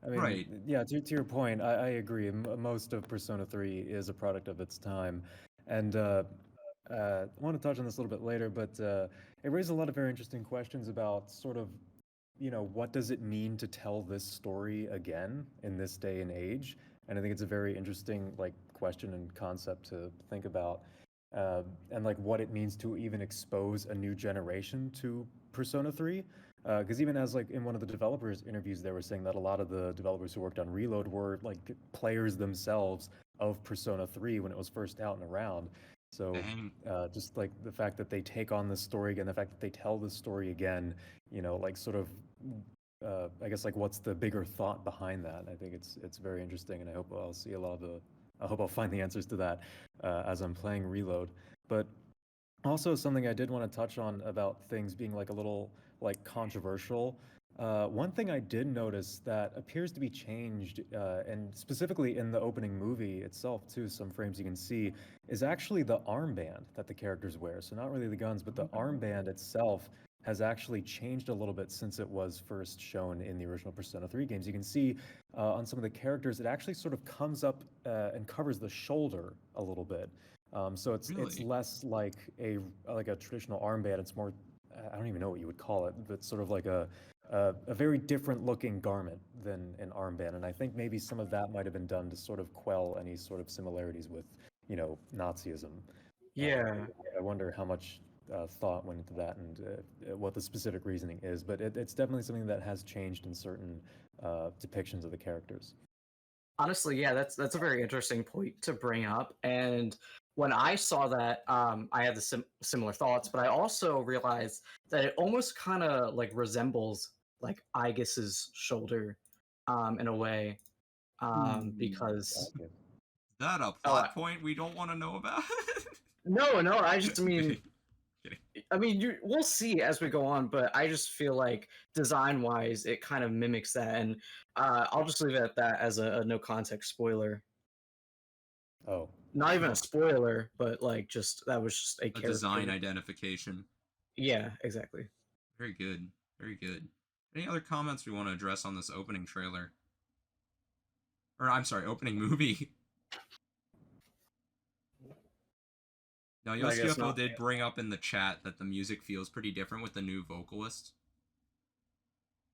I mean, right. yeah, to your point, I agree. Most of Persona 3 is a product of its time. And I want to touch on this a little bit later, but it raised a lot of very interesting questions about sort of, what does it mean to tell this story again in this day and age? And I think it's a very interesting like question and concept to think about, and like what it means to even expose a new generation to Persona 3. Because even as like in one of the developers interviews, they were saying that a lot of the developers who worked on Reload were like players themselves of Persona 3 when it was first out and around. So Dang. just like the fact that they take on this story again, the fact that they tell this story again, like sort of, I guess like what's the bigger thought behind that? I think it's very interesting, and I hope I'll see a lot of the, I hope I'll find the answers to that as I'm playing Reload. But also something I did want to touch on about things being like a little like controversial. One thing I did notice that appears to be changed, and specifically in the opening movie itself too, some frames you can see, is actually the armband that the characters wear. So not really the guns, but the armband itself has actually changed a little bit since it was first shown in the original Persona 3 games. You can see on some of the characters, it actually sort of comes up and covers the shoulder a little bit. So it's Really? less like a traditional armband. It's more, I don't even know what you would call it, but sort of like a very different looking garment than an armband. And I think maybe some of that might have been done to sort of quell any sort of similarities with, Nazism. Yeah. I wonder how much thought went into that and what the specific reasoning is. But it's definitely something that has changed in certain depictions of the characters. Honestly, yeah, that's a very interesting point to bring up. And when I saw that, I had the similar thoughts, but I also realized that it almost kind of like resembles like Aegis's shoulder, in a way, because Gotcha. Is that a oh plot point we don't want to know about? no, I just mean Kidding. Kidding. we'll see as we go on, but I just feel like design wise, it kind of mimics that, and I'll just leave it at that as a no context spoiler. Oh. Not even a spoiler, but like just that was just a A design character. identification. Yeah, exactly. Very good. Very good. Any other comments we want to address on this opening trailer? Or, I'm sorry, opening movie. Now, I guess Yoskiupo not. did bring up in the chat that the music feels pretty different with the new vocalist.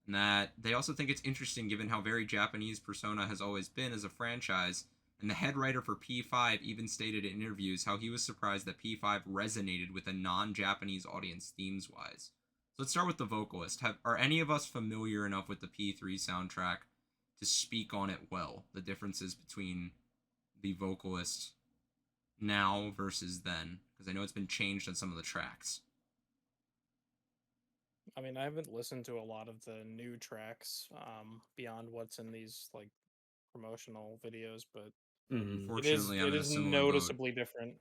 And that they also think it's interesting given how very Japanese Persona has always been as a franchise. And the head writer for P5 even stated in interviews how he was surprised that P5 resonated with a non-Japanese audience themes-wise. So let's start with the vocalist. Are any of us familiar enough with the P3 soundtrack to speak on it well? The differences between the vocalist now versus then? Because I know it's been changed on some of the tracks. I mean, I haven't listened to a lot of the new tracks beyond what's in these like promotional videos, but Mhm. Unfortunately, I'm it in a is similar boat. noticeably different.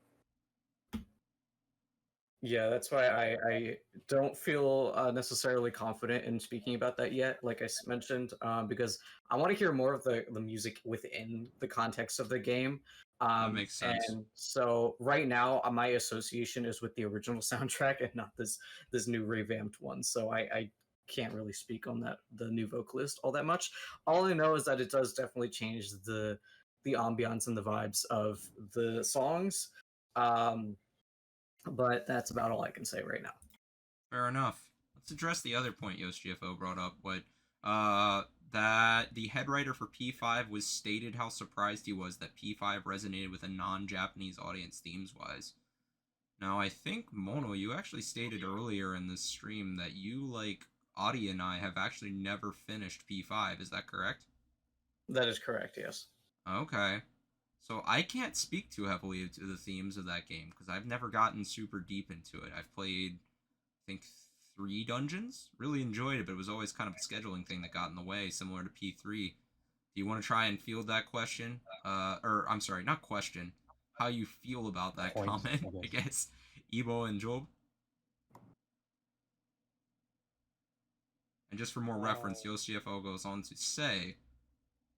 Yeah, that's why I don't feel necessarily confident in speaking about that yet, like I mentioned, because I want to hear more of the music within the context of the game. That makes sense. And so right now, my association is with the original soundtrack and not this new revamped one. So I can't really speak on the new vocalist all that much. All I know is that it does definitely change the ambiance and the vibes of the songs. Um, but that's about all I can say right now. Fair enough. Let's address the other point YosGFO brought up, but that the head writer for P5 was stated how surprised he was that P5 resonated with a non-Japanese audience themes-wise. Now, I think, Mono, you actually stated earlier in this stream that you, like Adi and I, have actually never finished P5. Is that correct? That is correct, yes. Okay. So I can't speak too heavily to the themes of that game, because I've never gotten super deep into it. I've played, I think, 3 dungeons. Really enjoyed it, but it was always kind of a scheduling thing that got in the way, similar to P3. Do you want to try and field that question? Or, I'm sorry, not question. How you feel about that comment, I guess. Ebo and Job? And just for more reference, YosCFO goes on to say,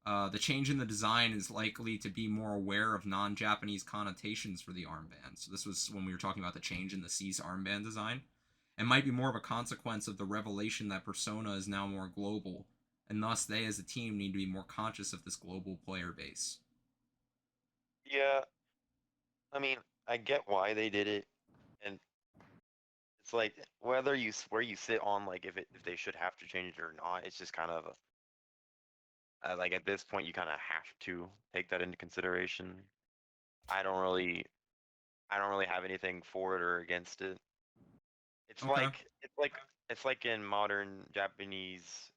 the change in the design is likely to be more aware of non-Japanese connotations for the armband. So this was when we were talking about the change in the C's armband design. And might be more of a consequence of the revelation that Persona is now more global, and thus they as a team need to be more conscious of this global player base. Yeah, I mean, I get why they did it, and it's like where you sit on like if they should have to change it or not. It's just kind of like at this point you kind of have to take that into consideration. I don't really have anything for it or against it. It's Okay. it's like in modern Japanese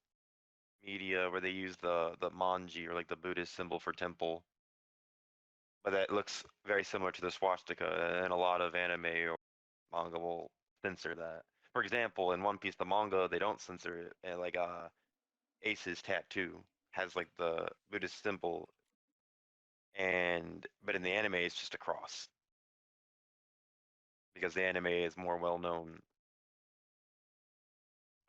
media where they use the manji or like the Buddhist symbol for temple, but that looks very similar to the swastika, and a lot of anime or manga will censor that. For example, in One Piece, the manga they don't censor it, and like Ace's tattoo has like the Buddhist symbol, but in the anime it's just a cross because the anime is more well known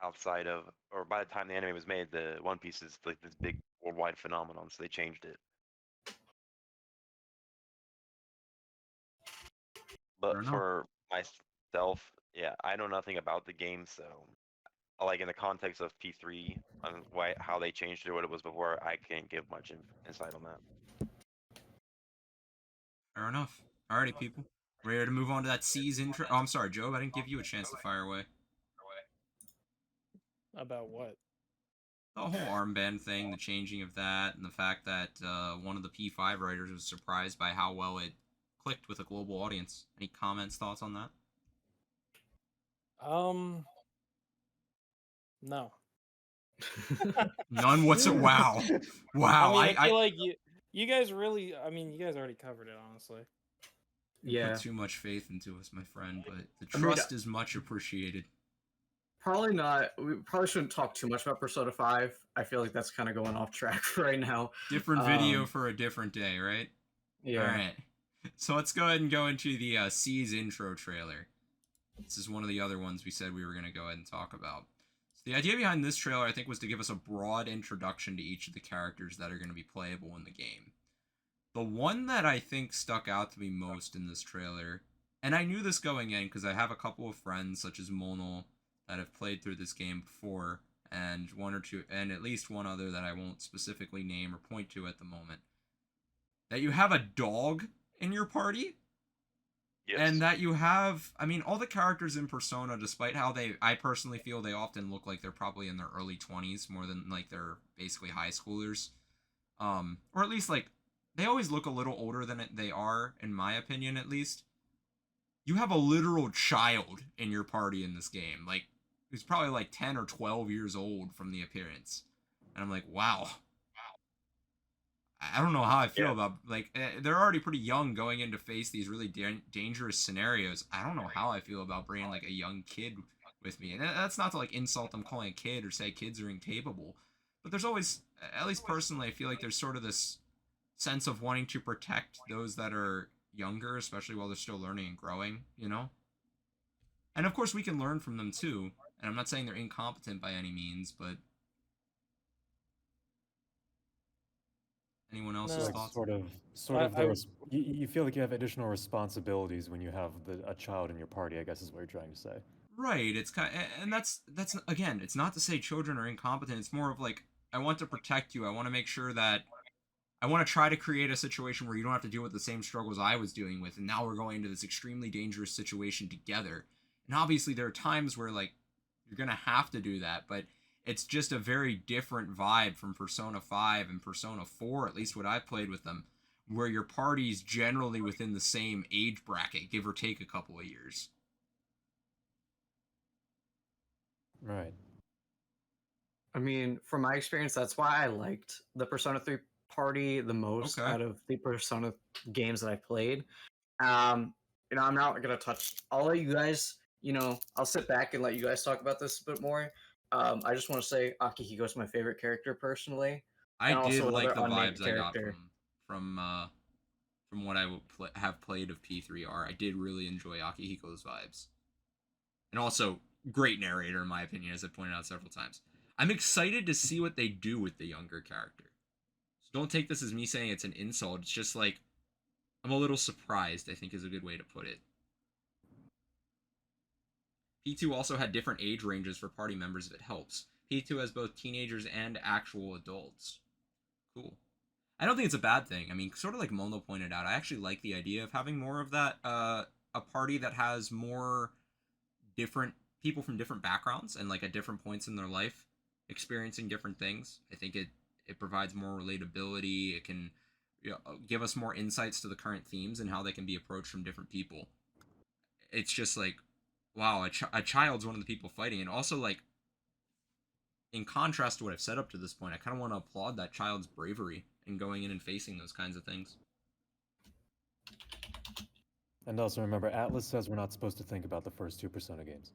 outside of, or by the time the anime was made, the One Piece is like this big worldwide phenomenon, so they changed it. But for myself, yeah, I know nothing about the game, so like in the context of P3 on how they changed it or what it was before, I can't give much insight on that. Fair enough. Alrighty, people. Ready to move on to that C's intro? Oh, I'm sorry, Joe. I didn't give you a chance to fire away. About what? The whole armband thing, the changing of that, and the fact that one of the P5 writers was surprised by how well it clicked with a global audience. Any comments, thoughts on that? No. None whatsoever. Wow. Wow. I mean, I feel like you guys really, I mean, you guys already covered it, honestly. You put too much faith into us, my friend, but the trust is much appreciated. Probably not. We probably shouldn't talk too much about Persona 5. I feel like that's kind of going off track right now. Different video for a different day, right? Yeah. Alright. So let's go ahead and go into the C's intro trailer. This is one of the other ones we said we were going to go ahead and talk about. So the idea behind this trailer, I think, was to give us a broad introduction to each of the characters that are going to be playable in the game. The one that I think stuck out to me most in this trailer, and I knew this going in because I have a couple of friends, such as Mono, that have played through this game before, and at least one other that I won't specifically name or point to at the moment, that you have a dog in your party. Yes. And that you have, I mean, all the characters in Persona, despite how I personally feel they often look like they're probably in their early 20s more than like they're basically high schoolers. Or at least like, they always look a little older than they are, in my opinion at least. You have a literal child in your party in this game, like, who's probably like 10 or 12 years old from the appearance. And I'm like, wow. I don't know how I feel about, like, they're already pretty young going in to face these really dangerous scenarios. I don't know how I feel about bringing, like, a young kid with me. And that's not to, like, insult them calling a kid or say kids are incapable. But there's always, at least personally, I feel like there's sort of this sense of wanting to protect those that are younger, especially while they're still learning and growing, you know? And of course, we can learn from them too. And I'm not saying they're incompetent by any means, but anyone else's No, Like thoughts? sort of you feel like you have additional responsibilities when you have a child in your party, I guess is what you're trying to say. Right. It's kind of, and that's again, it's not to say children are incompetent. It's more of like I want to protect you. I want to make sure that I want to try to create a situation where you don't have to deal with the same struggles I was dealing with, and now we're going into this extremely dangerous situation together. And obviously, there are times where like you're gonna have to do that, but it's just a very different vibe from Persona 5 and Persona 4, at least what I've played with them, where your party's generally within the same age bracket, give or take a couple of years. Right. I mean, from my experience, that's why I liked the Persona 3 party the most Okay. out of the Persona games that I played. I'm not gonna touch. I'll let you guys. I'll sit back and let you guys talk about this a bit more. I just want to say Akihiko's my favorite character personally, I and did also like another the unnamed vibes I got character. from what I have played of P3R. I did really enjoy Akihiko's vibes, and also great narrator in my opinion, as I pointed out several times. I'm excited to see what they do with the younger character. So don't take this as me saying it's an insult. It's just like I'm a little surprised, I think is a good way to put it. P2 also had different age ranges for party members if it helps. P2 has both teenagers and actual adults. Cool. I don't think it's a bad thing. I mean, sort of like Mono pointed out, I actually like the idea of having more of that, a party that has more different people from different backgrounds and like at different points in their life experiencing different things. I think it provides more relatability. It can give us more insights to the current themes and how they can be approached from different people. It's just like, wow, a child's one of the people fighting, and also like in contrast to what I've said up to this point, I kind of want to applaud that child's bravery in going in and facing those kinds of things. And also remember, Atlas says we're not supposed to think about the first two Persona games.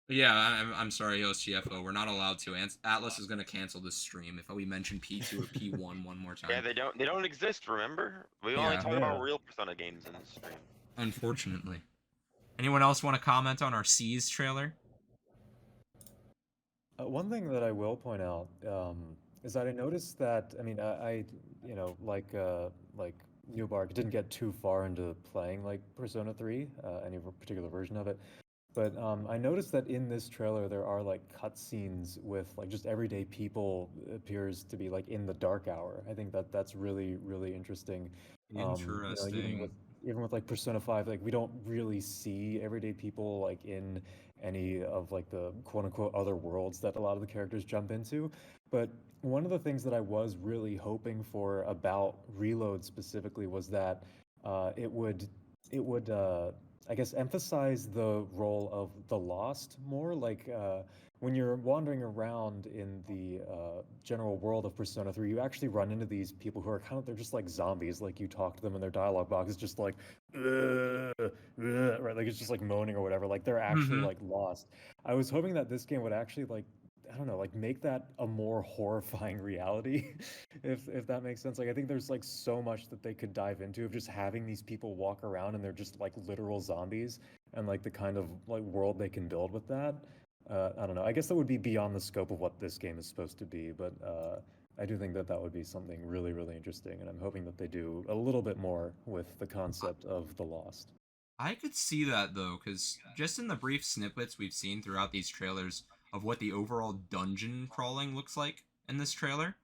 Yeah, I'm sorry, OSGFO. We're not allowed to. Atlas is going to cancel this stream if we mention P2 or P1 one more time. Yeah, they don't exist. Remember, we only talk about real Persona games in this stream. Unfortunately. Anyone else want to comment on our Seas trailer? One thing that I will point out is that I noticed that I like Newbark didn't get too far into playing like Persona 3, any particular version of it. But I noticed that in this trailer there are like cutscenes with like just everyday people appears to be like in the dark hour. I think that's really really interesting. Interesting. Even with like Persona 5, like we don't really see everyday people like in any of like the quote unquote other worlds that a lot of the characters jump into. But one of the things that I was really hoping for about Reload specifically was that it would I guess emphasize the role of the lost more. Like when you're wandering around in the general world of Persona 3, you actually run into these people who are they're just like zombies. Like you talk to them and their dialogue box is just like, right? Like it's just like moaning or whatever. Like they're actually like lost. I was hoping that this game would actually like, I don't know, like make that a more horrifying reality, if that makes sense. Like I think there's like so much that they could dive into of just having these people walk around and they're just like literal zombies, and like the kind of like world they can build with that. I don't know. I guess that would be beyond the scope of what this game is supposed to be, but I do think that that would be something really, really interesting, and I'm hoping that they do a little bit more with the concept of the Lost. I could see that though, because just in the brief snippets we've seen throughout these trailers of what the overall dungeon crawling looks like in this trailer,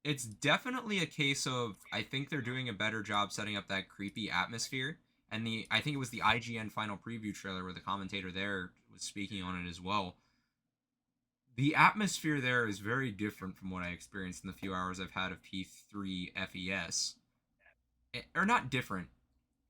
it's definitely a case of I think they're doing a better job setting up that creepy atmosphere. And I think it was the IGN final preview trailer where the commentator there was speaking on it as well. The atmosphere there is very different from what I experienced in the few hours I've had of P3 FES. Or not different,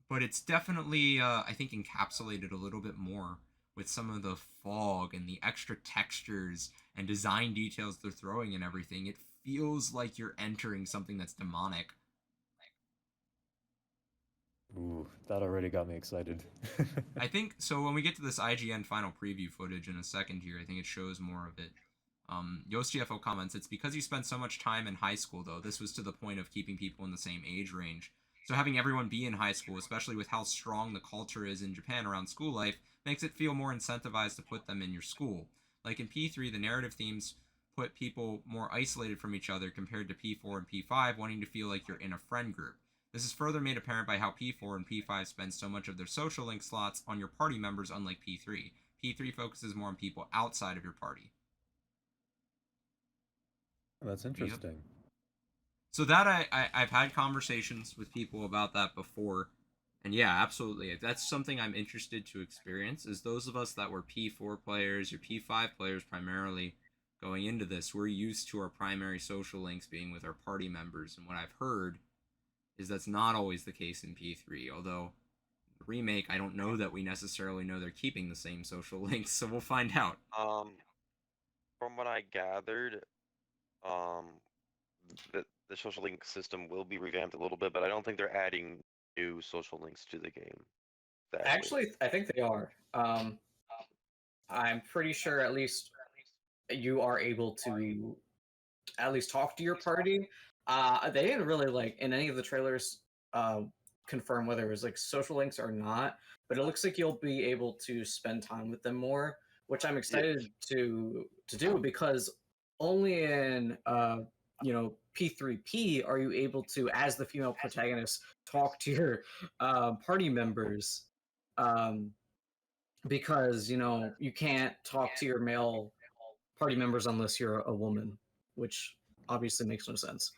but it's definitely I think encapsulated a little bit more with some of the fog and the extra textures and design details they're throwing and everything. It feels like you're entering something that's demonic. Ooh, that already got me excited. I think so. When we get to this IGN final preview footage in a second here, I think it shows more of it. YostGFO comments, it's because you spent so much time in high school, though. This was to the point of keeping people in the same age range. So having everyone be in high school, especially with how strong the culture is in Japan around school life, makes it feel more incentivized to put them in your school. Like in P3, the narrative themes put people more isolated from each other compared to P4 and P5, wanting to feel like you're in a friend group. This is further made apparent by how P4 and P5 spend so much of their social link slots on your party members, unlike P3. P3 focuses more on people outside of your party. That's interesting. Yep. So that I've had conversations with people about that before. And yeah, absolutely. That's something I'm interested to experience, is those of us that were P4 players or P5 players primarily going into this, we're used to our primary social links being with our party members. And what I've heard is that's not always the case in P3, although the remake, I don't know that we necessarily know they're keeping the same social links, so we'll find out. From what I gathered, the social link system will be revamped a little bit, but I don't think they're adding new social links to the game. Sadly. Actually, I think they are. I'm pretty sure at least you are able to at least talk to your party. They didn't really like in any of the trailers confirm whether it was like social links or not, but it looks like you'll be able to spend time with them more, which I'm excited to do, because only in P3P are you able to, as the female protagonist, talk to your party members, because you can't talk to your male party members unless you're a woman, which obviously makes no sense.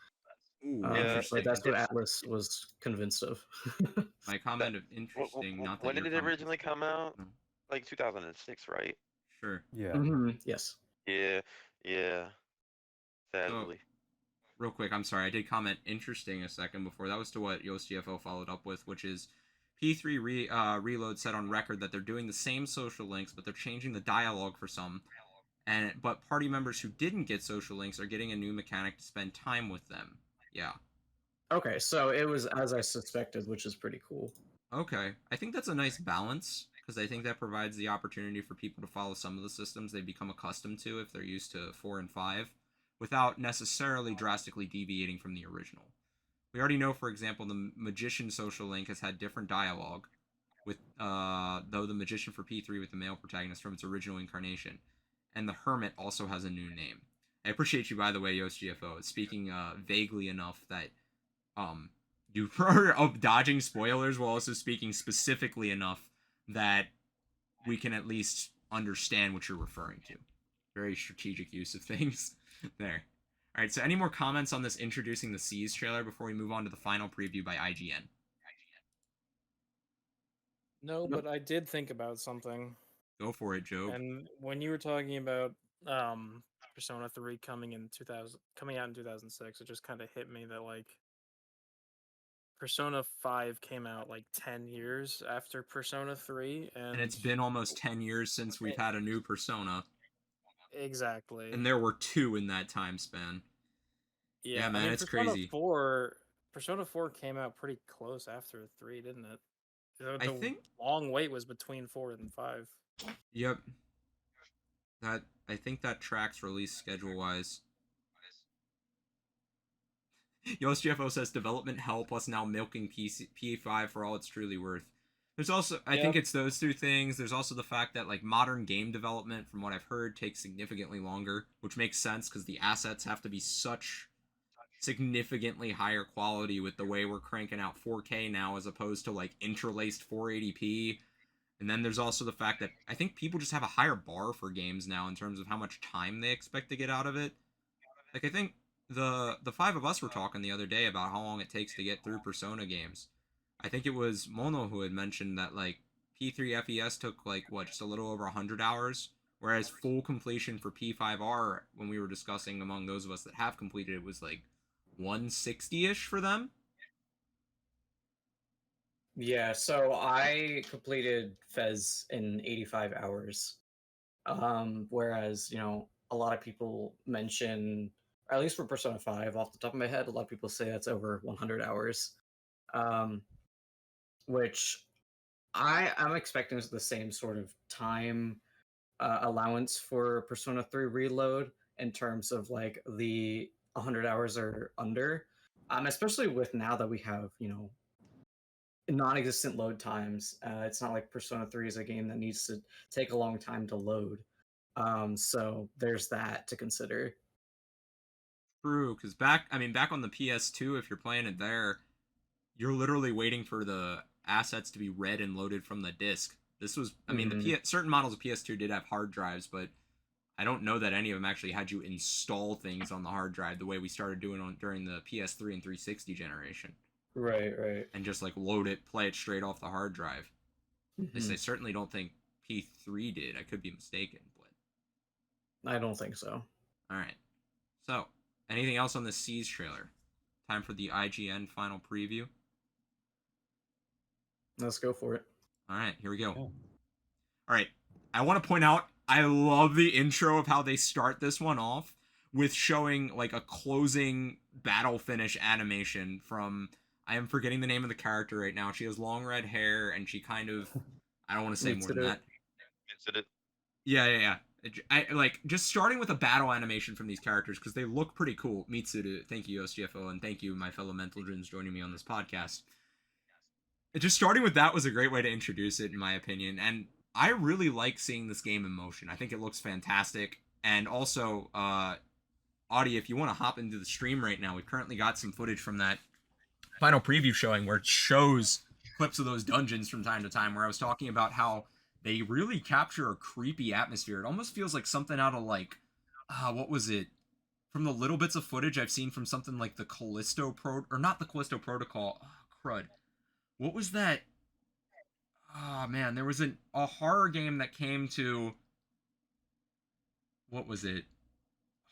Ooh, but that's what Atlas was convinced of. My comment of interesting, not that when did it originally come out? Like 2006, right? Sure. Yeah. Mm-hmm. Yes. Yeah. Sadly. So, real quick, I'm sorry, I did comment interesting a second before. That was to what YosGFO followed up with, which is P3 Reload said on record that they're doing the same social links, but they're changing the dialogue for some. But party members who didn't get social links are getting a new mechanic to spend time with them. Yeah. Okay, so it was as I suspected, which is pretty cool. Okay. I think that's a nice balance, because I think that provides the opportunity for people to follow some of the systems they become accustomed to if they're used to 4 and 5, without necessarily drastically deviating from the original. We already know, for example, the Magician social link has had different dialogue, with though the Magician for P3 with the male protagonist from its original incarnation, and the Hermit also has a new name. I appreciate you, by the way, YosGFO, speaking vaguely enough that you are dodging spoilers while also speaking specifically enough that we can at least understand what you're referring to. Very strategic use of things there. All right, so any more comments on this Introducing the Seas trailer before we move on to the final preview by IGN? No, but I did think about something. Go for it, Joe. And when you were talking about Persona 3 coming out in 2006, it just kind of hit me that like Persona 5 came out like 10 years after Persona 3, and it's been almost 10 years since we've had a new Persona. Exactly. And there were 2 in that time span. Yeah, man, it's crazy. Persona 4 came out pretty close after 3, didn't it? I think long wait was between 4 and 5. Yep. I think that tracks release schedule-wise. YosGFO says development hell plus now milking P5 for all it's truly worth. There's also, I think it's those 2 things. There's also the fact that like modern game development, from what I've heard, takes significantly longer, which makes sense because the assets have to be such significantly higher quality with the way we're cranking out 4K now as opposed to like interlaced 480p. And then there's also the fact that I think people just have a higher bar for games now in terms of how much time they expect to get out of it. Like I think the 5 of us were talking the other day about how long it takes to get through Persona games. I think it was Mono who had mentioned that like P3 FES took like just a little over 100 hours, whereas full completion for P5R, when we were discussing among those of us that have completed it, was like 160-ish for them. Yeah, so I completed Fez in 85 hours. Whereas, a lot of people mention, or at least for Persona 5, off the top of my head, a lot of people say that's over 100 hours. Which I'm expecting the same sort of time allowance for Persona 3 Reload in terms of like the 100 hours or under. Especially with now that we have, non-existent load times. It's not like Persona 3 is a game that needs to take a long time to load. So there's that to consider. True, because back on the PS2, if you're playing it there, you're literally waiting for the assets to be read and loaded from the disc. This was, certain models of PS2 did have hard drives, but I don't know that any of them actually had you install things on the hard drive the way we started doing during the PS3 and 360 generation. Right. And just like load it, play it straight off the hard drive. Mm-hmm. At least I certainly don't think P3 did. I could be mistaken, but I don't think so. All right. So, anything else on the Siege trailer? Time for the IGN final preview. Let's go for it. All right, here we go. Yeah. All right. I want to point out, I love the intro of how they start this one off with showing like a closing battle finish animation from, I am forgetting the name of the character right now. She has long red hair and she kind of, I don't want to say more than that. Incident. Yeah. I like just starting with a battle animation from these characters because they look pretty cool. Mitsuru, thank you, OSGFO, and thank you, my fellow mental gens, joining me on this podcast. Just starting with that was a great way to introduce it, in my opinion, and I really like seeing this game in motion. I think it looks fantastic, and also, Audie, if you want to hop into the stream right now, we've currently got some footage from that final preview showing where it shows clips of those dungeons from time to time, where I was talking about how they really capture a creepy atmosphere. It almost feels like something out of like, what was it? From the little bits of footage I've seen from something like the Callisto not the Callisto Protocol. Oh, crud. What was that? Oh, man, there was a horror game that came to... What was it?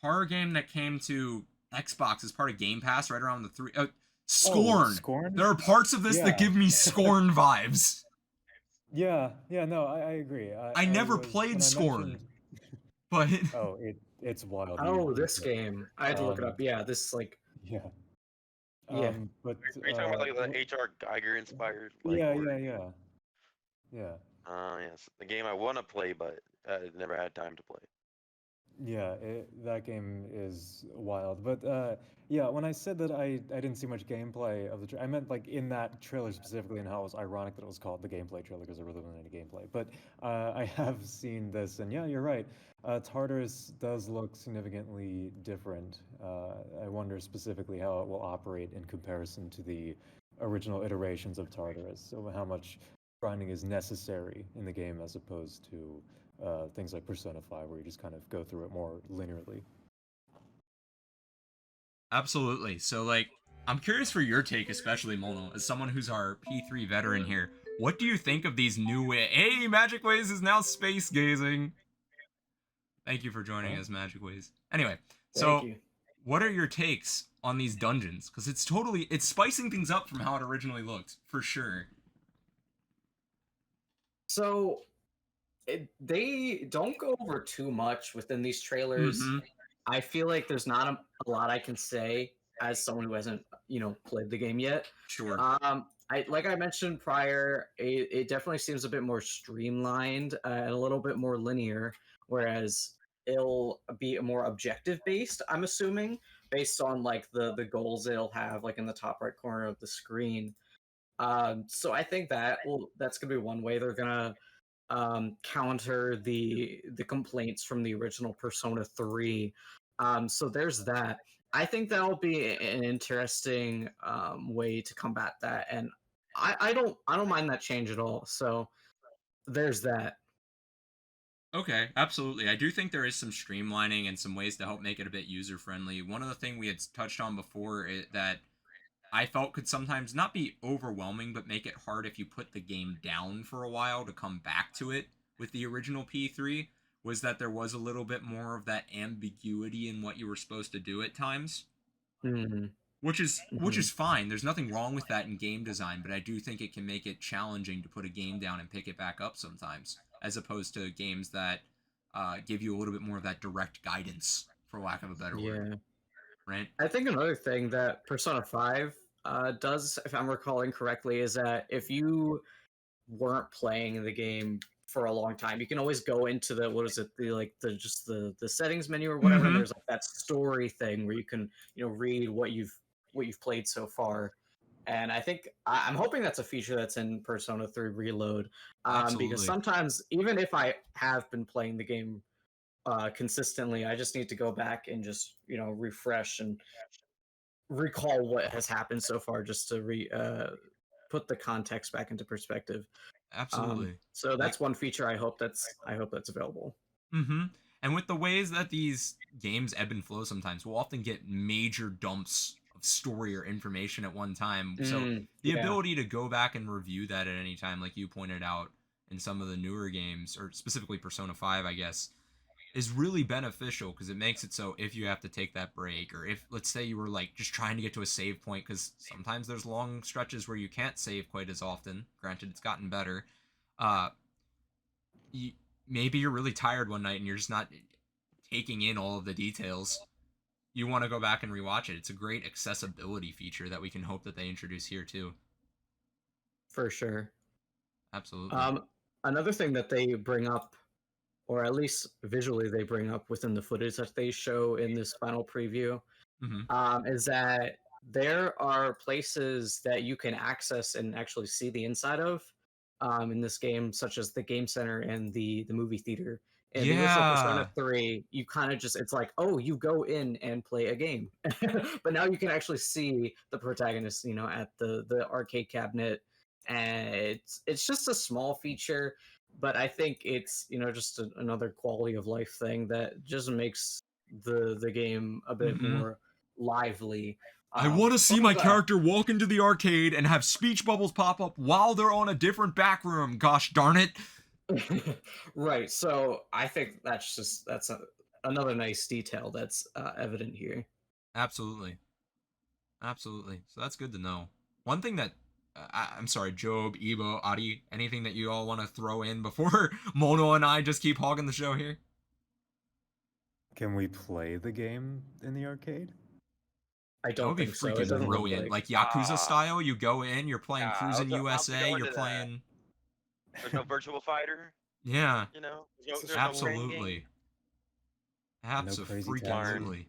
Horror game that came to Xbox as part of Game Pass right around the Scorn. Oh, Scorn? There are parts of this that give me Scorn vibes. Yeah, no, I agree. I never played Scorn, but oh, it's wild. Oh, this game. I had to look it up. Yeah, this like. Yeah. Yeah. But Are you talking about like the H.R. Geiger inspired? Like, yeah. Yes, the game I want to play, but never had time to play. Yeah, that game is wild. But yeah, when I said that I didn't see much gameplay of the I meant like in that trailer specifically, and how it was ironic that it was called the gameplay trailer because there really wasn't any gameplay. But I have seen this, and yeah, you're right. Tartarus does look significantly different. I wonder specifically how it will operate in comparison to the original iterations of Tartarus. So how much grinding is necessary in the game as opposed to things like Persona 5, where you just kind of go through it more linearly. Absolutely. So, like, I'm curious for your take, especially Mono, as someone who's our P3 veteran here. What do you think of these new Hey, Magic Ways is now space gazing. Thank you for joining us, Magic Ways. Anyway, so what are your takes on these dungeons? Because it's spicing things up from how it originally looked, for sure. So they don't go over too much within these trailers. Mm-hmm. I feel like there's not a lot I can say as someone who hasn't, played the game yet. Sure. Like I mentioned prior, it definitely seems a bit more streamlined and a little bit more linear, whereas it'll be a more objective based, I'm assuming, based on like the goals it'll have like in the top right corner of the screen. So I think that's gonna be one way they're gonna counter the complaints from the original Persona 3. So there's that. I think that'll be an interesting way to combat that, and I don't mind that change at all. So there's that. Okay, absolutely. I do think there is some streamlining and some ways to help make it a bit user friendly. One of the things we had touched on before that I felt could sometimes not be overwhelming, but make it hard if you put the game down for a while to come back to it with the original P3, was that there was a little bit more of that ambiguity in what you were supposed to do at times. Mm-hmm. Which is fine. There's nothing wrong with that in game design, but I do think it can make it challenging to put a game down and pick it back up sometimes, as opposed to games that give you a little bit more of that direct guidance, for lack of a better word. Right? I think another thing that Persona 5 does, if I'm recalling correctly, is that if you weren't playing the game for a long time, you can always go into the settings menu or whatever. Mm-hmm. There's like that story thing where you can read what you've played so far. And I think I'm hoping that's a feature that's in Persona 3 Reload, because Absolutely. sometimes even if I have been playing the game consistently, I just need to go back and just refresh and recall what has happened so far, just to put the context back into perspective. Absolutely. So that's one feature I hope that's available. Mm-hmm. And with the ways that these games ebb and flow sometimes, we'll often get major dumps of story or information at one time. So the ability to go back and review that at any time, like you pointed out in some of the newer games, or specifically Persona 5, I guess, is really beneficial because it makes it so if you have to take that break, or if, let's say, you were like just trying to get to a save point, because sometimes there's long stretches where you can't save quite as often. Granted, it's gotten better. You, maybe you're really tired one night and you're just not taking in all of the details. You want to go back and rewatch it. It's a great accessibility feature that we can hope that they introduce here too. For sure. Absolutely. Another thing that they bring up, or at least visually they bring up within the footage that they show in this final preview, is that there are places that you can access and actually see the inside of in this game, such as the game center and the movie theater. In the original Persona 3, you kind of just, it's like, oh, you go in and play a game. But now you can actually see the protagonist, at the arcade cabinet. And it's just a small feature, but I think it's, just another quality of life thing that just makes the game a bit more lively. I want to see my character walk into the arcade and have speech bubbles pop up while they're on a different back room. Gosh darn it. Right. So I think that's another nice detail that's evident here. Absolutely. So that's good to know. One thing that I'm sorry, Job, Ebo, Adi, anything that you all want to throw in before Mono and I just keep hogging the show here? Can we play the game in the arcade? I don't think so. That would be freaking brilliant. Like Yakuza style, you go in, you're playing Cruisin' USA, you're playing... There's no virtual fighter. Yeah. There's absolutely. Absolutely.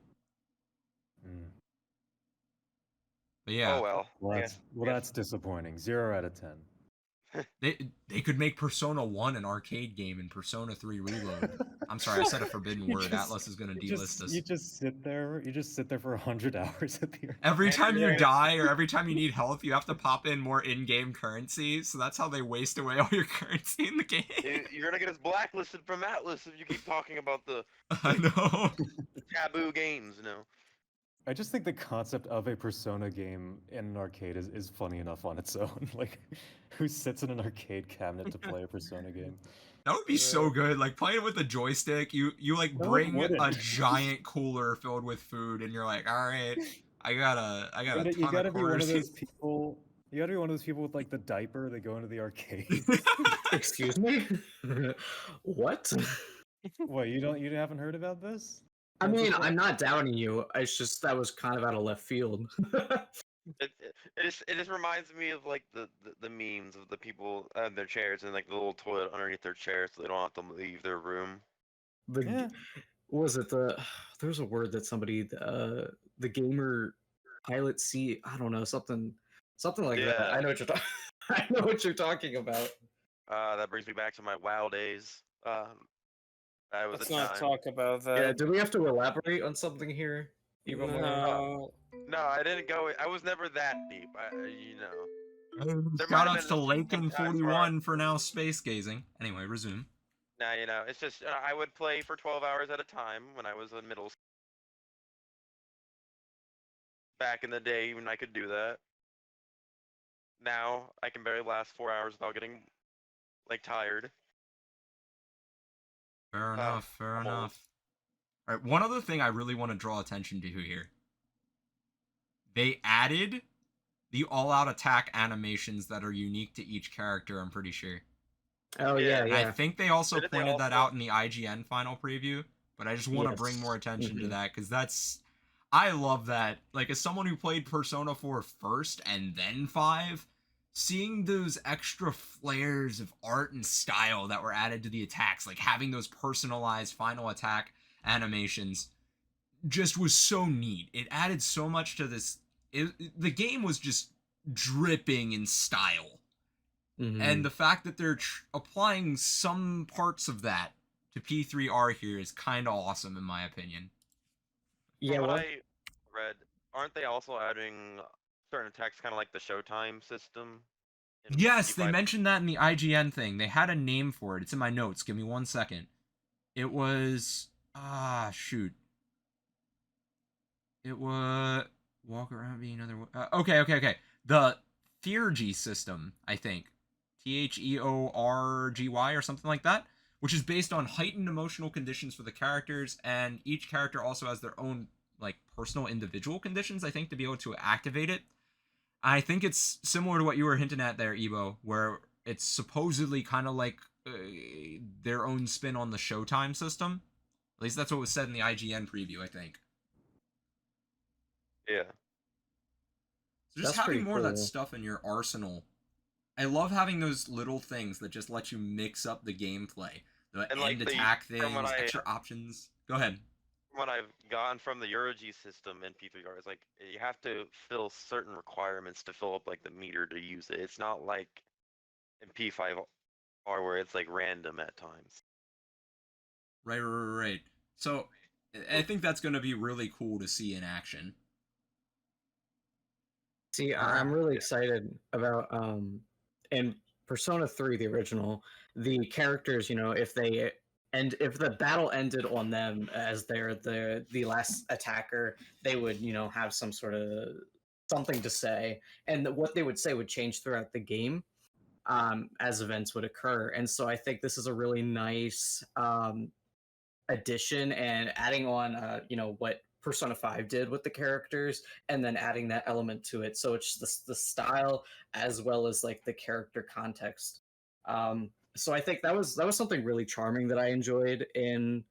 But yeah. Oh well. That's disappointing. 0 out of 10. They could make Persona 1 an arcade game and Persona 3 Reload. I'm sorry, I said a forbidden word. Atlas is going to delist us. You just sit there for 100 hours at the arcade. Every time you die or every time you need health, you have to pop in more in-game currency. So that's how they waste away all your currency in the game. You're going to get us blacklisted from Atlas if you keep talking about the I know. taboo games, I just think the concept of a Persona game in an arcade is funny enough on its own. Like, who sits in an arcade cabinet to play a Persona game? That would be so good. Like, playing with a joystick, you like bring a giant cooler filled with food, and you're like, all right, I got a ton you gotta of be one of quarters. those people. You gotta be one of those people with like the diaper that go into the arcade. Excuse me? What? What, you haven't heard about this? I mean, I'm not doubting you. It's just that was kind of out of left field. It just reminds me of like the memes of the people in their chairs and like the little toilet underneath their chair so they don't have to leave their room. What was it? There's a word that somebody the gamer pilot seat. I don't know, something like that. I know what you're talking. I know what you're talking about. That brings me back to my WoW days. Let's not talk about that. Yeah, do we have to elaborate on something here? No. No, I didn't go. I was never that deep. Shout outs to Lakin41 for now space gazing. Anyway, resume. Nah, it's just I would play for 12 hours at a time when I was in middle school. Back in the day, even I could do that. Now I can barely last 4 hours without getting tired. Fair enough. All right, one other thing I really want to draw attention to here. They added the all-out attack animations that are unique to each character, I'm pretty sure. Oh, yeah. I think they also pointed that out in the IGN final preview, but I just want to bring more attention to that, because I love that. Like, as someone who played Persona 4 first and then 5, seeing those extra flares of art and style that were added to the attacks, like having those personalized final attack animations, just was so neat. It added so much to this. The game was just dripping in style. And the fact that they're applying some parts of that to P3R here is kind of awesome, in my opinion. Yeah, From what I read, aren't they also adding certain attacks, kind of like the Showtime system? Yes, they mentioned that in the IGN thing. They had a name for it. It's in my notes. Give me 1 second. It was shoot. It was walk around being another. Okay. The Theurgy system, I think. Theorgy or something like that, which is based on heightened emotional conditions for the characters, and each character also has their own like personal individual conditions, I think, to be able to activate it. I think it's similar to what you were hinting at there, Ebo, where it's supposedly kind of like their own spin on the Showtime system. At least that's what was said in the IGN preview, I think. Yeah. So just having more of that stuff in your arsenal. I love having those little things that just let you mix up the gameplay. The end attack things, extra options. Go ahead. What I've gotten from the Eurogy system in P3R is like you have to fill certain requirements to fill up like the meter to use it. It's not like in P5R where it's like random at times. Right. So I think that's going to be really cool to see in action. See, I'm really excited about in Persona 3, the original, the characters, if the battle ended on them as they're the last attacker, they would, have some sort of something to say, and what they would say would change throughout the game as events would occur. And so I think this is a really nice addition, and adding on what Persona 5 did with the characters, and then adding that element to it, so it's the style as well as like the character context. So I think that was something really charming that I enjoyed in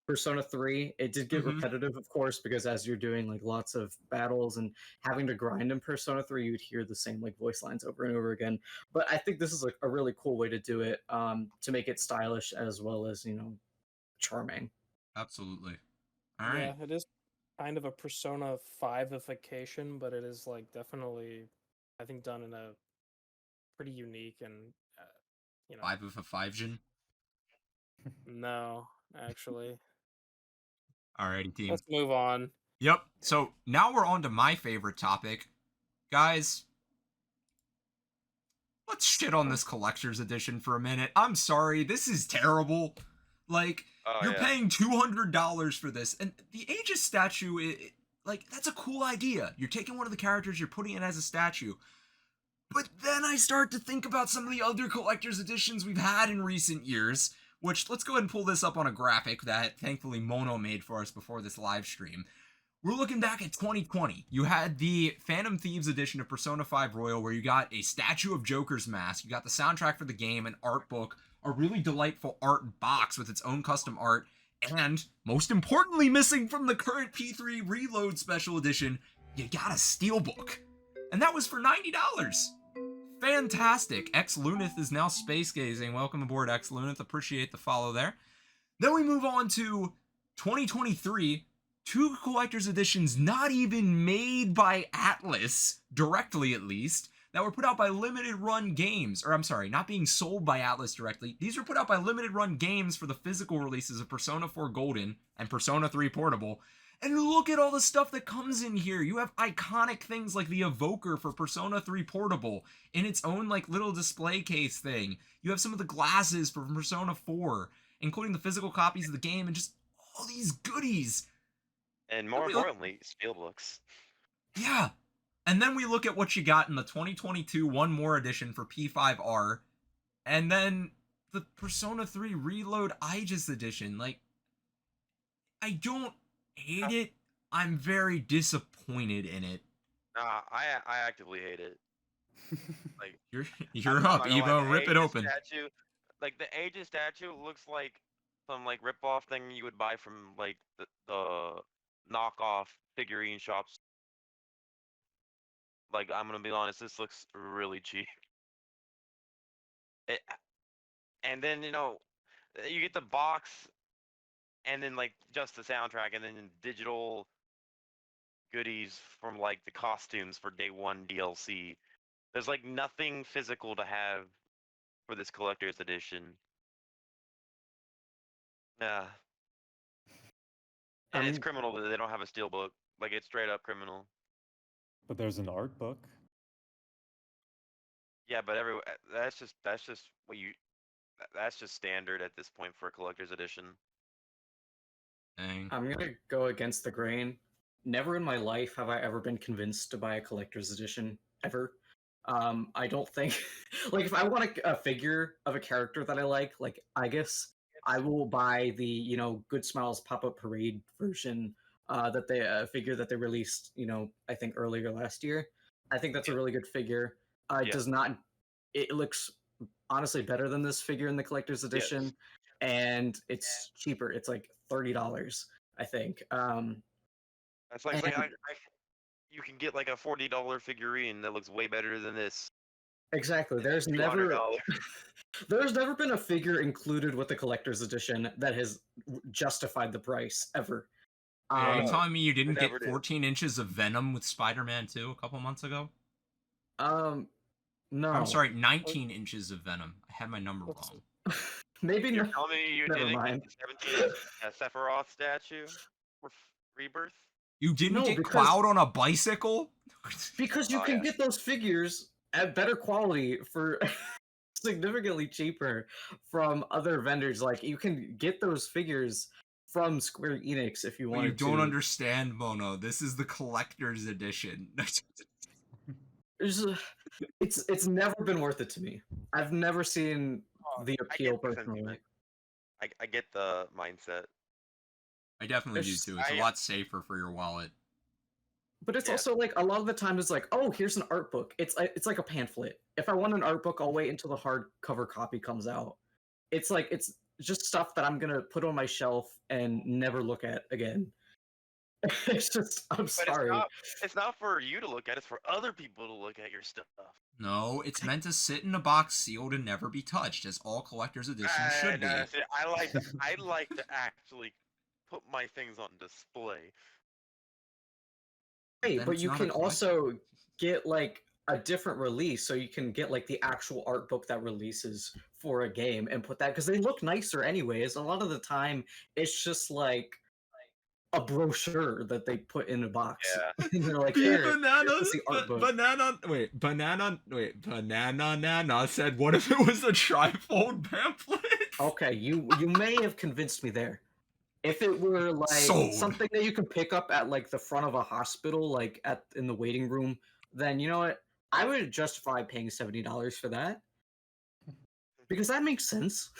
Persona 3. It did get repetitive, of course, because as you're doing like lots of battles and having to grind in Persona 3, you'd hear the same like voice lines over and over again. But I think this is a really cool way to do it, to make it stylish as well as charming. Absolutely. All right. Yeah, it is kind of a Persona 5ification, but it is like definitely, I think, done in a pretty unique and 5 of a 5gen. No, actually. Alrighty, team. Let's move on. Yep. So now we're on to my favorite topic, guys. Let's shit on this collector's edition for a minute. I'm sorry, this is terrible. Like, you're paying $200 for this, and the Aegis statue, that's a cool idea. You're taking one of the characters, you're putting it as a statue. But then I start to think about some of the other collector's editions we've had in recent years, which, let's go ahead and pull this up on a graphic that thankfully Mono made for us before this live stream. We're looking back at 2020. You had the Phantom Thieves edition of Persona 5 Royal, where you got a statue of Joker's mask, you got the soundtrack for the game, an art book, a really delightful art box with its own custom art, and, most importantly, missing from the current P3 Reload Special Edition, you got a steelbook. And that was for $90. Fantastic. X Lunith is now space gazing. Welcome aboard, X Lunith. Appreciate the follow there. Then we move on to 2023. 2 collector's editions not even made by Atlas, directly at least, that were put out by Limited Run Games. Or I'm sorry, not being sold by Atlas directly. These were put out by Limited Run Games for the physical releases of Persona 4 Golden and Persona 3 Portable. And look at all the stuff that comes in here. You have iconic things like the Evoker for Persona 3 Portable in its own like little display case thing. You have some of the glasses for Persona 4, including the physical copies of the game, and just all these goodies. And more importantly, steelbooks. Yeah. And then we look at what you got in the 2022 One More edition for P5R, and then the Persona 3 Reload Aegis edition. Like, I don't hate it. I'm very disappointed in it. I actively hate it. Like you're up, Evo. Rip it open. Statue, like the Aegis statue looks like some like rip-off thing you would buy from like the knockoff figurine shops. Like, I'm gonna be honest, this looks really cheap. And then you get the box, and then like just the soundtrack, and then digital goodies from like the costumes for day 1 DLC. There's like nothing physical to have for this collector's edition. Yeah. And it's criminal that they don't have a steelbook. Like, it's straight up criminal. But there's an art book. Yeah, but that's just what you that's just standard at this point for a collector's edition. Dang. I'm gonna go against the grain. Never in my life have I ever been convinced to buy a collector's edition ever. I don't think like if I want a figure of a character that I like I guess I will buy the Good Smiles Pop-Up Parade version that they figure that they released I think earlier last year. I think that's a really good figure. It does not. It looks honestly better than this figure in the collector's edition, and it's cheaper. It's like $30, I think. That's like you can get like a $40 figurine that looks way better than this. Exactly. There's never been a figure included with the collector's edition that has justified the price ever. Are you telling me you didn't get 14 inches of Venom with Spider-Man 2 a couple months ago? No. I'm sorry, 19 inches of Venom. I had my number wrong. Maybe You're telling me you Never didn't mind. get the 17-inch Sephiroth statue for Rebirth? You didn't get Cloud on a bicycle? Because you can get those figures at better quality for significantly cheaper from other vendors. Like, you can get those figures from Square Enix if you want to. You don't understand, Mono. This is the collector's edition. It's never been worth it to me. I've never seen the appeal personally. I get the mindset. I definitely do too. It's a lot safer for your wallet. But it's also like a lot of the time it's like, oh, here's an art book. It's like a pamphlet. If I want an art book, I'll wait until the hardcover copy comes out. It's like it's just stuff that I'm gonna put on my shelf and never look at again. It's just I'm sorry. It's not for you to look at. It's for other people to look at your stuff. No, it's meant to sit in a box sealed and never be touched, as all collector's editions should be. I like to actually put my things on display. Hey, but you can also get like a different release, so you can get like the actual art book that releases for a game and put that, because they look nicer anyways. A lot of the time it's just like a brochure that they put in a box. Yeah. And they're like, Banana said, what if it was a trifold pamphlet? Okay, you may have convinced me there. If it were like something that you could pick up at like the front of a hospital, like in the waiting room, then you know what? I would justify paying $70 for that. Because that makes sense.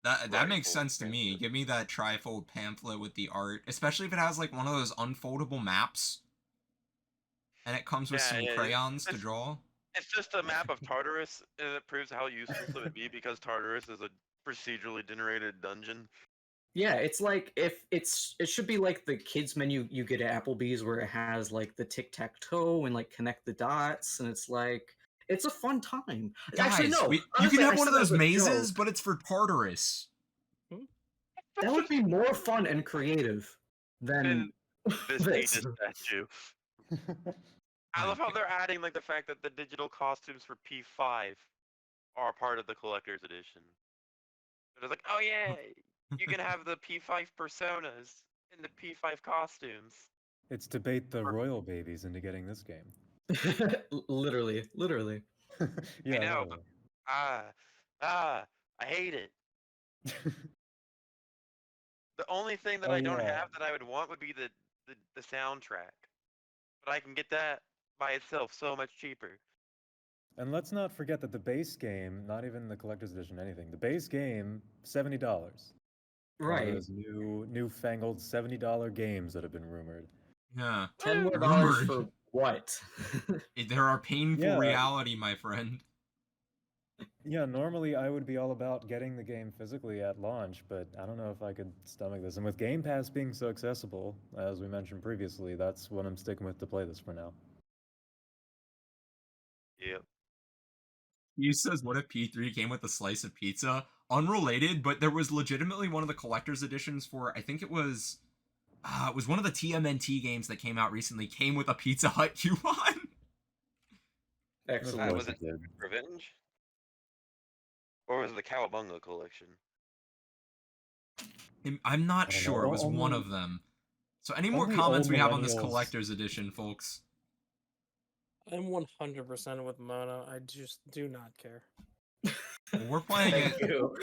That makes sense to me. Give me that trifold pamphlet with the art, especially if it has like one of those unfoldable maps, and it comes with some crayons to draw. It's just a map of Tartarus, and it proves how useless it would be because Tartarus is a procedurally generated dungeon. Yeah, it's like it should be like the kids menu you get at Applebee's, where it has like the tic-tac-toe and like connect the dots, and it's like it's a fun time. Guys, actually, no. You can have one of those mazes, but it's for Tartarus. That would be more fun and creative than this statue. I love how they're adding like the fact that the digital costumes for P5 are part of the collector's edition. They're like, oh yeah, you can have the P5 personas and the P5 costumes. It's to bait the royal babies into getting this game. literally. I Yeah, know. I hate it. The only thing that I don't have that I would want would be the soundtrack. But I can get that by itself so much cheaper. And let's not forget that the base game, not even the collector's edition, anything, the base game, $70. Right. Those newfangled $70 games that have been rumored. Yeah. $10 more for what? There are painful reality, my friend. Yeah, normally I would be all about getting the game physically at launch, but I don't know if I could stomach this. And with Game Pass being so accessible, as we mentioned previously, that's what I'm sticking with to play this for now. Yep. He says, what if P3 came with a slice of pizza? Unrelated, but there was legitimately one of the collector's editions for, I think it was one of the TMNT games that came out recently, came with a Pizza Hut coupon. Excellent. Was it Revenge? Or was it the Cowabunga collection? I'm not I don't sure. know, It was one only- of them. So any more only comments old we have on this millennials- collector's edition, folks? I'm 100% with Mono. I just do not care. Well, we're playing Thank it. you.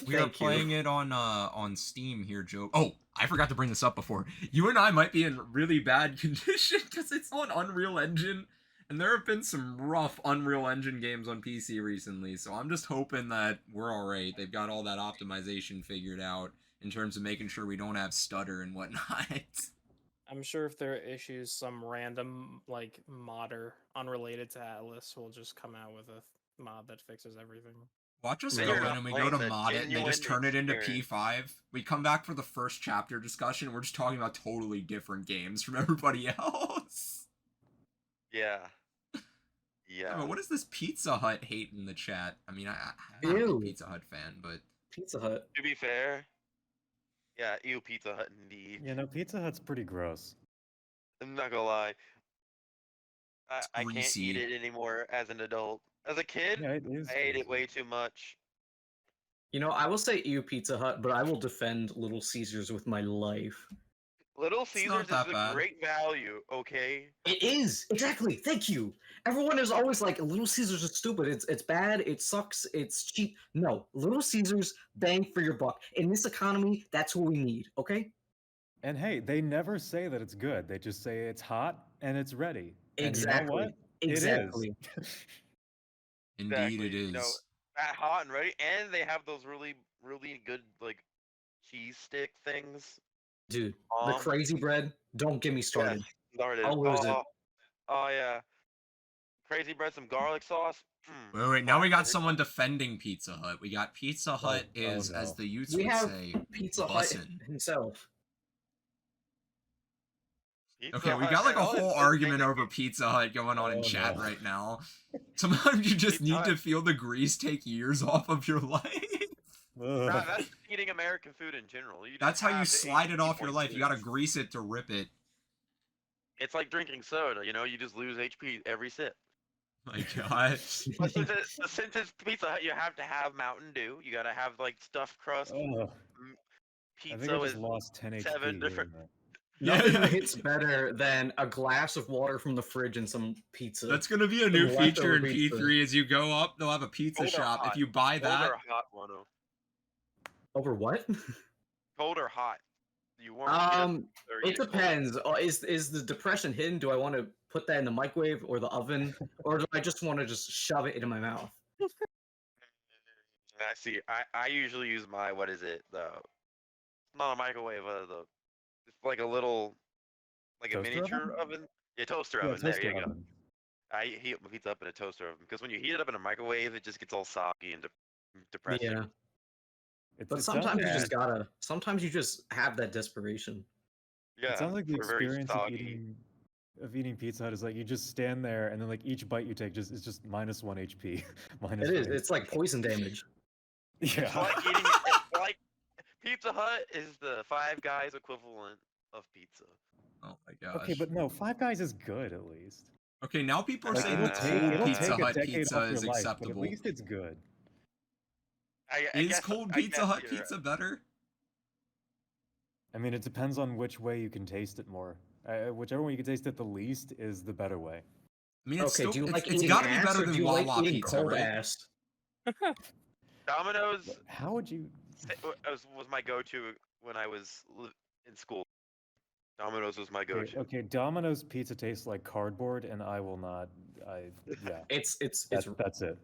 We are Thank you. playing it on Steam here, Joe. Oh, I forgot to bring this up before. You and I might be in really bad condition because it's on Unreal Engine, and there have been some rough Unreal Engine games on PC recently. So I'm just hoping that we're all right. They've got all that optimization figured out in terms of making sure we don't have stutter and whatnot. I'm sure if there are issues, some random like modder unrelated to Atlas will just come out with a mod that fixes everything. Watch us Yeah. go You're in and we go to mod it and they just turn it into P5. We come back for the first chapter discussion and we're just talking about totally different games from everybody else. Yeah. Yeah. But what is this Pizza Hut hate in the chat? I mean, I'm not a big Pizza Hut fan, but... Pizza Hut. To be fair, yeah, ew, Pizza Hut indeed. Yeah, no, Pizza Hut's pretty gross. I'm not gonna lie. I can't greasy. eat it anymore as an adult. As a kid, Yeah, it is I ate it greasy. way too much. You know, I will say ew Pizza Hut, but I will defend Little Caesars with my life. Little not Caesars is that a bad. great value, okay? It is exactly. Thank you. Everyone is always like, Little Caesars is stupid. It's bad. It sucks. It's cheap. No, Little Caesars, bang for your buck. In this economy, that's what we need. Okay. And hey, they never say that it's good. They just say it's hot and it's ready. And you know Exactly. what? Exactly. It is. Indeed Exactly. it is. You know, that hot and ready, and they have those really, really good like cheese stick things. Dude, the crazy bread. Don't get me started. Yes, started. I'll lose it. Oh yeah. Crazy bread, some garlic sauce. Wait, now we got someone defending Pizza Hut. We got Pizza Hut is, no. as the youths We would have say, Pizza Hut bussin'. himself. Okay, we got like a whole argument over Pizza Hut going on in chat right now. Sometimes you just need to feel the grease take years off of your life. That's eating American food in general. That's how you slide it off your life. You gotta grease it to rip it. It's like drinking soda, you know, you just lose HP every sip. My God. But since it's Pizza Hut, you have to have Mountain Dew. You gotta have like stuffed crust. I think I just lost 10 HP. 7 different. Nothing hits better than a glass of water from the fridge and some pizza. That's gonna be a new feature in P3. As you go up, they'll have a pizza shop. If you buy that. Cold or hot, Mono? Over what? Cold or hot? You want it depends. Is the depression hidden? Do I want to put that in the microwave or the oven, or do I just want to just shove it into my mouth? I see. I usually use my not a microwave. It's like a little, like toaster a miniature oven. Yeah, toaster oven. There you go. I heat my pizza up in a toaster oven because when you heat it up in a microwave, it just gets all soggy and depressing. Yeah. But sometimes you just gotta. Sometimes you just have that desperation. Yeah. It sounds like the experience of eating Pizza Hut is like you just stand there and then like each bite you take is just -1 HP. It is. It's like poison damage. Yeah. It's like like Pizza Hut is the Five Guys equivalent of pizza. Oh my gosh. Okay, but no, Five Guys is good at least. Okay, now people are saying it'll cold take Pizza a Hut decade pizza off your is life, acceptable. but at least it's good. Is cold Pizza Hut pizza better? I mean, it depends on which way you can taste it more. Whichever way you can taste it the least is the better way. I mean, it's okay, still, do you like it's got to be better than Wawa like eating pizza, cold right? ass? Domino's. How would you? Was my go-to when I was in school. Domino's was my go-to. Okay, Domino's pizza tastes like cardboard, and I will not. Yeah. That's it.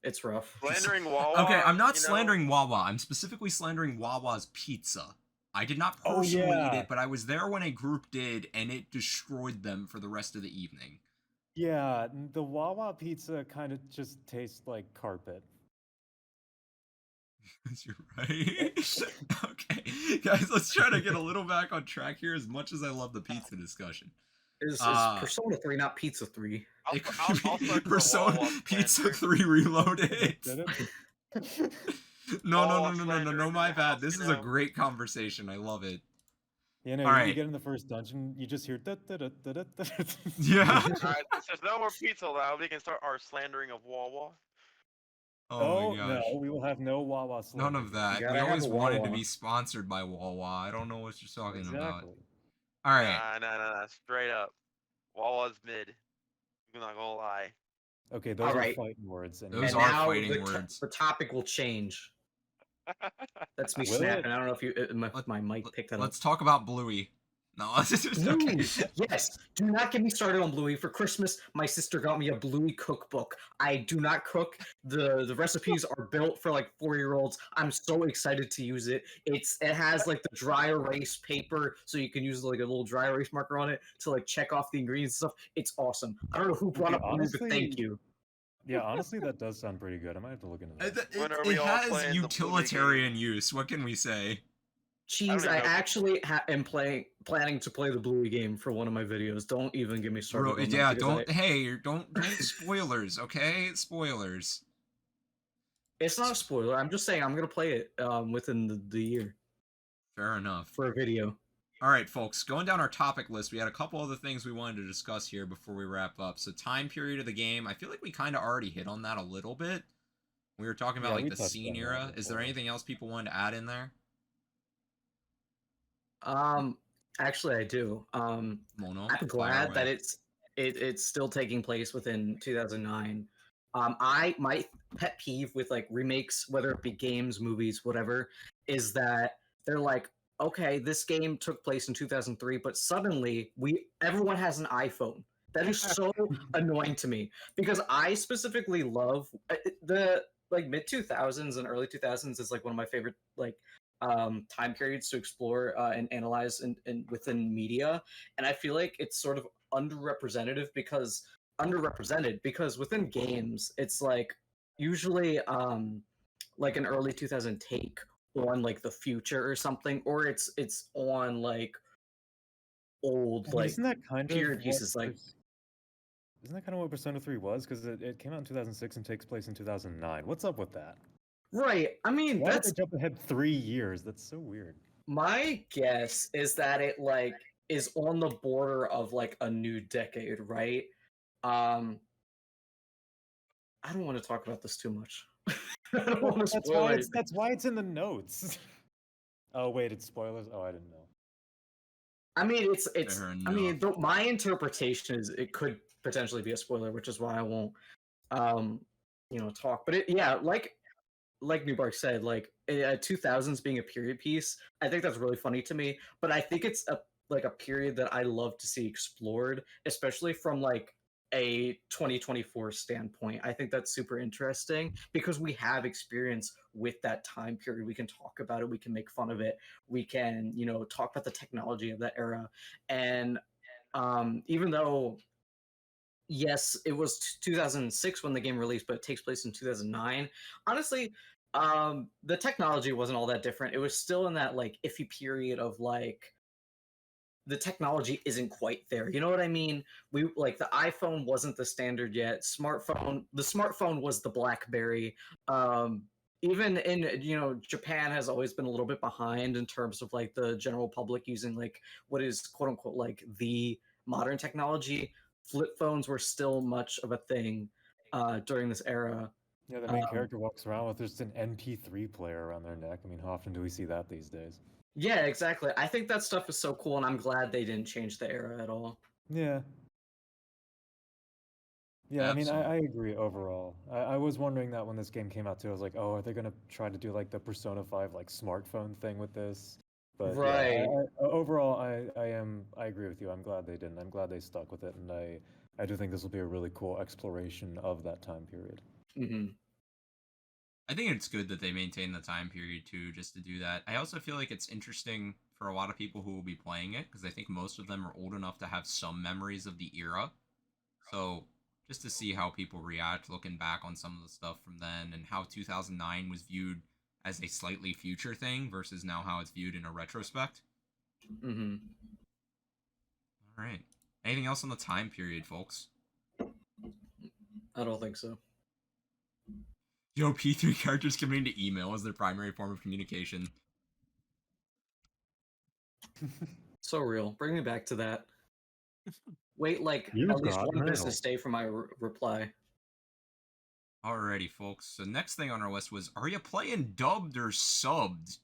It's rough. Slandering Wawa. Okay, I'm not slandering Wawa. I'm specifically slandering Wawa's pizza. I did not personally eat it, but I was there when a group did, and it destroyed them for the rest of the evening. Yeah, the Wawa pizza kind of just tastes like carpet. You're right. Okay, guys, let's try to get a little back on track here. As much as I love the pizza discussion, is Persona 3 not Pizza 3? I'll Persona Pizza 3 Reloaded. No, my bad. This is a great conversation. I love it. You know, All you right. get in the first dungeon, you just hear Yeah. Alright, since there's no more pizza allowed, we can start our slandering of Wawa. Oh my no, gosh. we will have no Wawa slander None of here. that. We Gotta have always a wanted to Wawa. be sponsored by Wawa. I don't know what you're talking about. Exactly. All right. Nah, straight up. Wawa's mid. I'm not gonna lie. Okay, those are Alright. fighting words. And Those And are now fighting words. the topic will change. That's me Will snapping. it? I don't know if you my mic picked that up. Let's talk about Bluey. No, it's okay. Bluey, yes. Do not get me started on Bluey. For Christmas, my sister got me a Bluey cookbook. I do not cook. The recipes are built for like 4-year-olds. I'm so excited to use it. It has like the dry erase paper, so you can use like a little dry erase marker on it to like check off the ingredients and stuff. It's awesome. I don't know who brought Okay, up Bluey, but thank you. Yeah, honestly, that does sound pretty good. I might have to look into that. It has utilitarian use. What can we say? Cheese, I actually am planning to play the Bluey game for one of my videos. Don't even get me started. On yeah, don't spoilers, okay? Spoilers. It's not a spoiler. I'm just saying I'm gonna play it within the year. Fair enough. For a video. All right, folks. Going down our topic list, we had a couple other things we wanted to discuss here before we wrap up. So, time period of the game. I feel like we kind of already hit on that a little bit. We were talking about like the scene era. Is there anything else people wanted to add in there? Actually, I do. I'm glad that it's still taking place within 2009. My pet peeve with like remakes, whether it be games, movies, whatever, is that they're like, okay, this game took place in 2003, but suddenly everyone has an iPhone. That is so annoying to me because I specifically love the like mid 2000s and early 2000s is like one of my favorite like time periods to explore and analyze and within media, and I feel like it's sort of underrepresented because within games it's like usually like an early 2000 take on like the future or something, or it's on like old like isn't that kind period pieces like. Isn't that kind of what Persona 3 was? Because it came out in 2006 and takes place in 2009. What's up with that? Right. I mean, why did they jump ahead 3 years? That's so weird. My guess is that it like is on the border of like a new decade, right? I don't want to talk about this too much. I don't want to that's why it's in the notes. Oh wait, it's spoilers. Oh, I didn't know. I mean, it's. I mean, my interpretation is it could potentially be a spoiler, which is why I won't, talk. But like Newbark said, like 2000s being a period piece, I think that's really funny to me. But I think it's a period that I love to see explored, especially from like a 2024 standpoint. I think that's super interesting because we have experience with that time period. We can talk about it, we can make fun of it, we can talk about the technology of that era. And even though yes, it was 2006 when the game released, but it takes place in 2009. Honestly, the technology wasn't all that different. It was still in that like iffy period of like the technology isn't quite there. You know what I mean? We like the iPhone wasn't the standard yet. The smartphone was the BlackBerry. Even in Japan has always been a little bit behind in terms of like the general public using like what is quote unquote like the modern technology. Flip phones were still much of a thing during this era. Yeah, the main character walks around with just an MP3 player around their neck. I mean, how often do we see that these days? Yeah, exactly. I think that stuff is so cool, and I'm glad they didn't change the era at all. Yeah. Yeah, I mean, I agree overall. I was wondering that when this game came out too. I was like, oh, are they going to try to do like the Persona 5 like smartphone thing with this? But right. Yeah, overall, I agree with you. I'm glad they didn't. I'm glad they stuck with it, and I do think this will be a really cool exploration of that time period. Mm-hmm. I think it's good that they maintain the time period too, just to do that. I also feel like it's interesting for a lot of people who will be playing it, because I think most of them are old enough to have some memories of the era. So just to see how people react looking back on some of the stuff from then, and how 2009 was viewed as a slightly future thing versus now how it's viewed in a retrospect. Mm-hmm. All right. Anything else on the time period, folks? I don't think so. P3 characters coming into email as their primary form of communication. So real. Bring me back to that. Wait, like You've at least got one mail. business day for my reply. Alrighty, folks. So next thing on our list was, are you playing dubbed or subbed?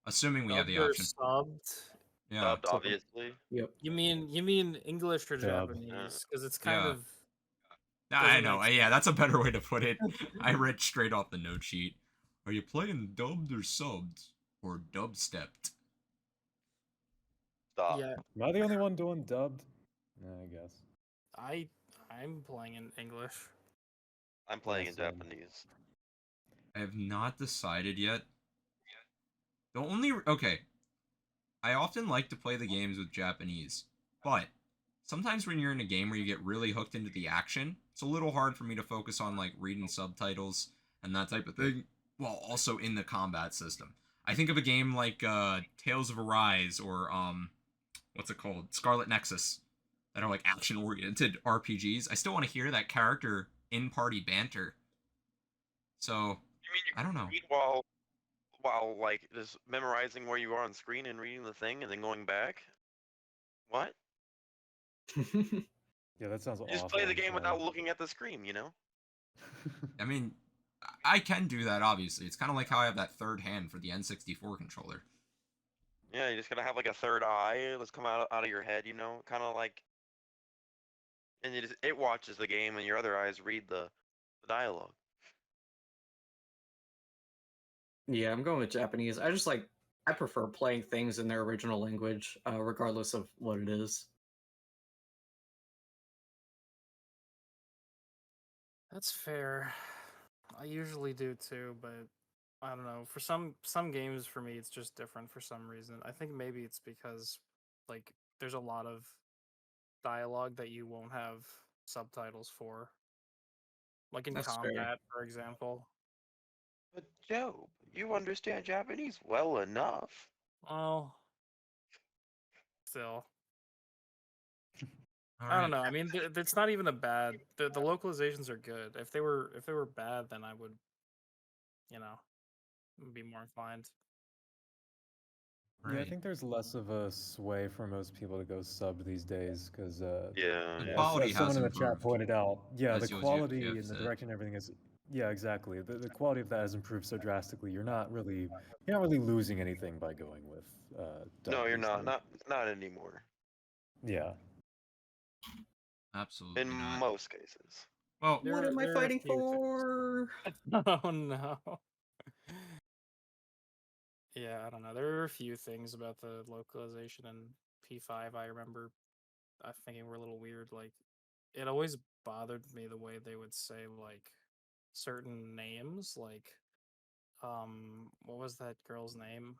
Assuming we have the Dubbed or option. subbed? Yeah. Dubbed, obviously. Yep. You mean English or Dub. Japanese? Because it's kind Yeah. of. I Doesn't know. make Yeah, that's a better way to put it. I read straight off the note sheet. Are you playing dubbed or subbed? Or dubstepped? Stop. Yeah, Am I the only one doing dubbed? I guess. I'm playing in English. I'm playing in Awesome. Japanese. I have not decided yet. The only... Okay. I often like to play the games with Japanese. But sometimes when you're in a game where you get really hooked into the action, it's a little hard for me to focus on, like, reading subtitles and that type of thing, while also in the combat system. I think of a game like Tales of Arise or, what's it called? Scarlet Nexus, that are, like, action-oriented RPGs. I still want to hear that character in-party banter. So, You mean you I don't know. read while like just memorizing where you are on screen and reading the thing and then going back? What? Yeah, that sounds You awful. just play the I'm game sorry. without looking at the screen, you know? I mean, I can do that, obviously. It's kind of like how I have that third hand for the N64 controller. Yeah, you just gotta have like a third eye that's come out of your head, you know? Kind of like, and it watches the game and your other eyes read the dialogue. Yeah, I'm going with Japanese. I prefer playing things in their original language, regardless of what it is. That's fair. I usually do too, but I don't know. For some games, for me, it's just different for some reason. I think maybe it's because like there's a lot of dialogue that you won't have subtitles for, like in That's fair. combat, for example. But Joe, you understand Japanese well enough. Well, still. All I don't right. know. I mean, it's not even a bad. The localizations are good. If they were bad, then I would, you know, be more inclined. Yeah, I Right. think there's less of a sway for most people to go sub these days because Yeah. The yeah, quality as someone has in the chat improved. pointed out, yeah, as the you quality have and the said. direction and everything is, yeah, exactly. The quality of that has improved so drastically. You're not really losing anything by going with dub No, you're these not. days. Not anymore. Yeah. Absolutely In not. most cases. Well, What am I There are a fighting few things. for? Oh no. Yeah, I don't know. There are a few things about the localization in P5 I remember thinking were a little weird. Like, it always bothered me the way they would say, like, certain names. Like, what was that girl's name?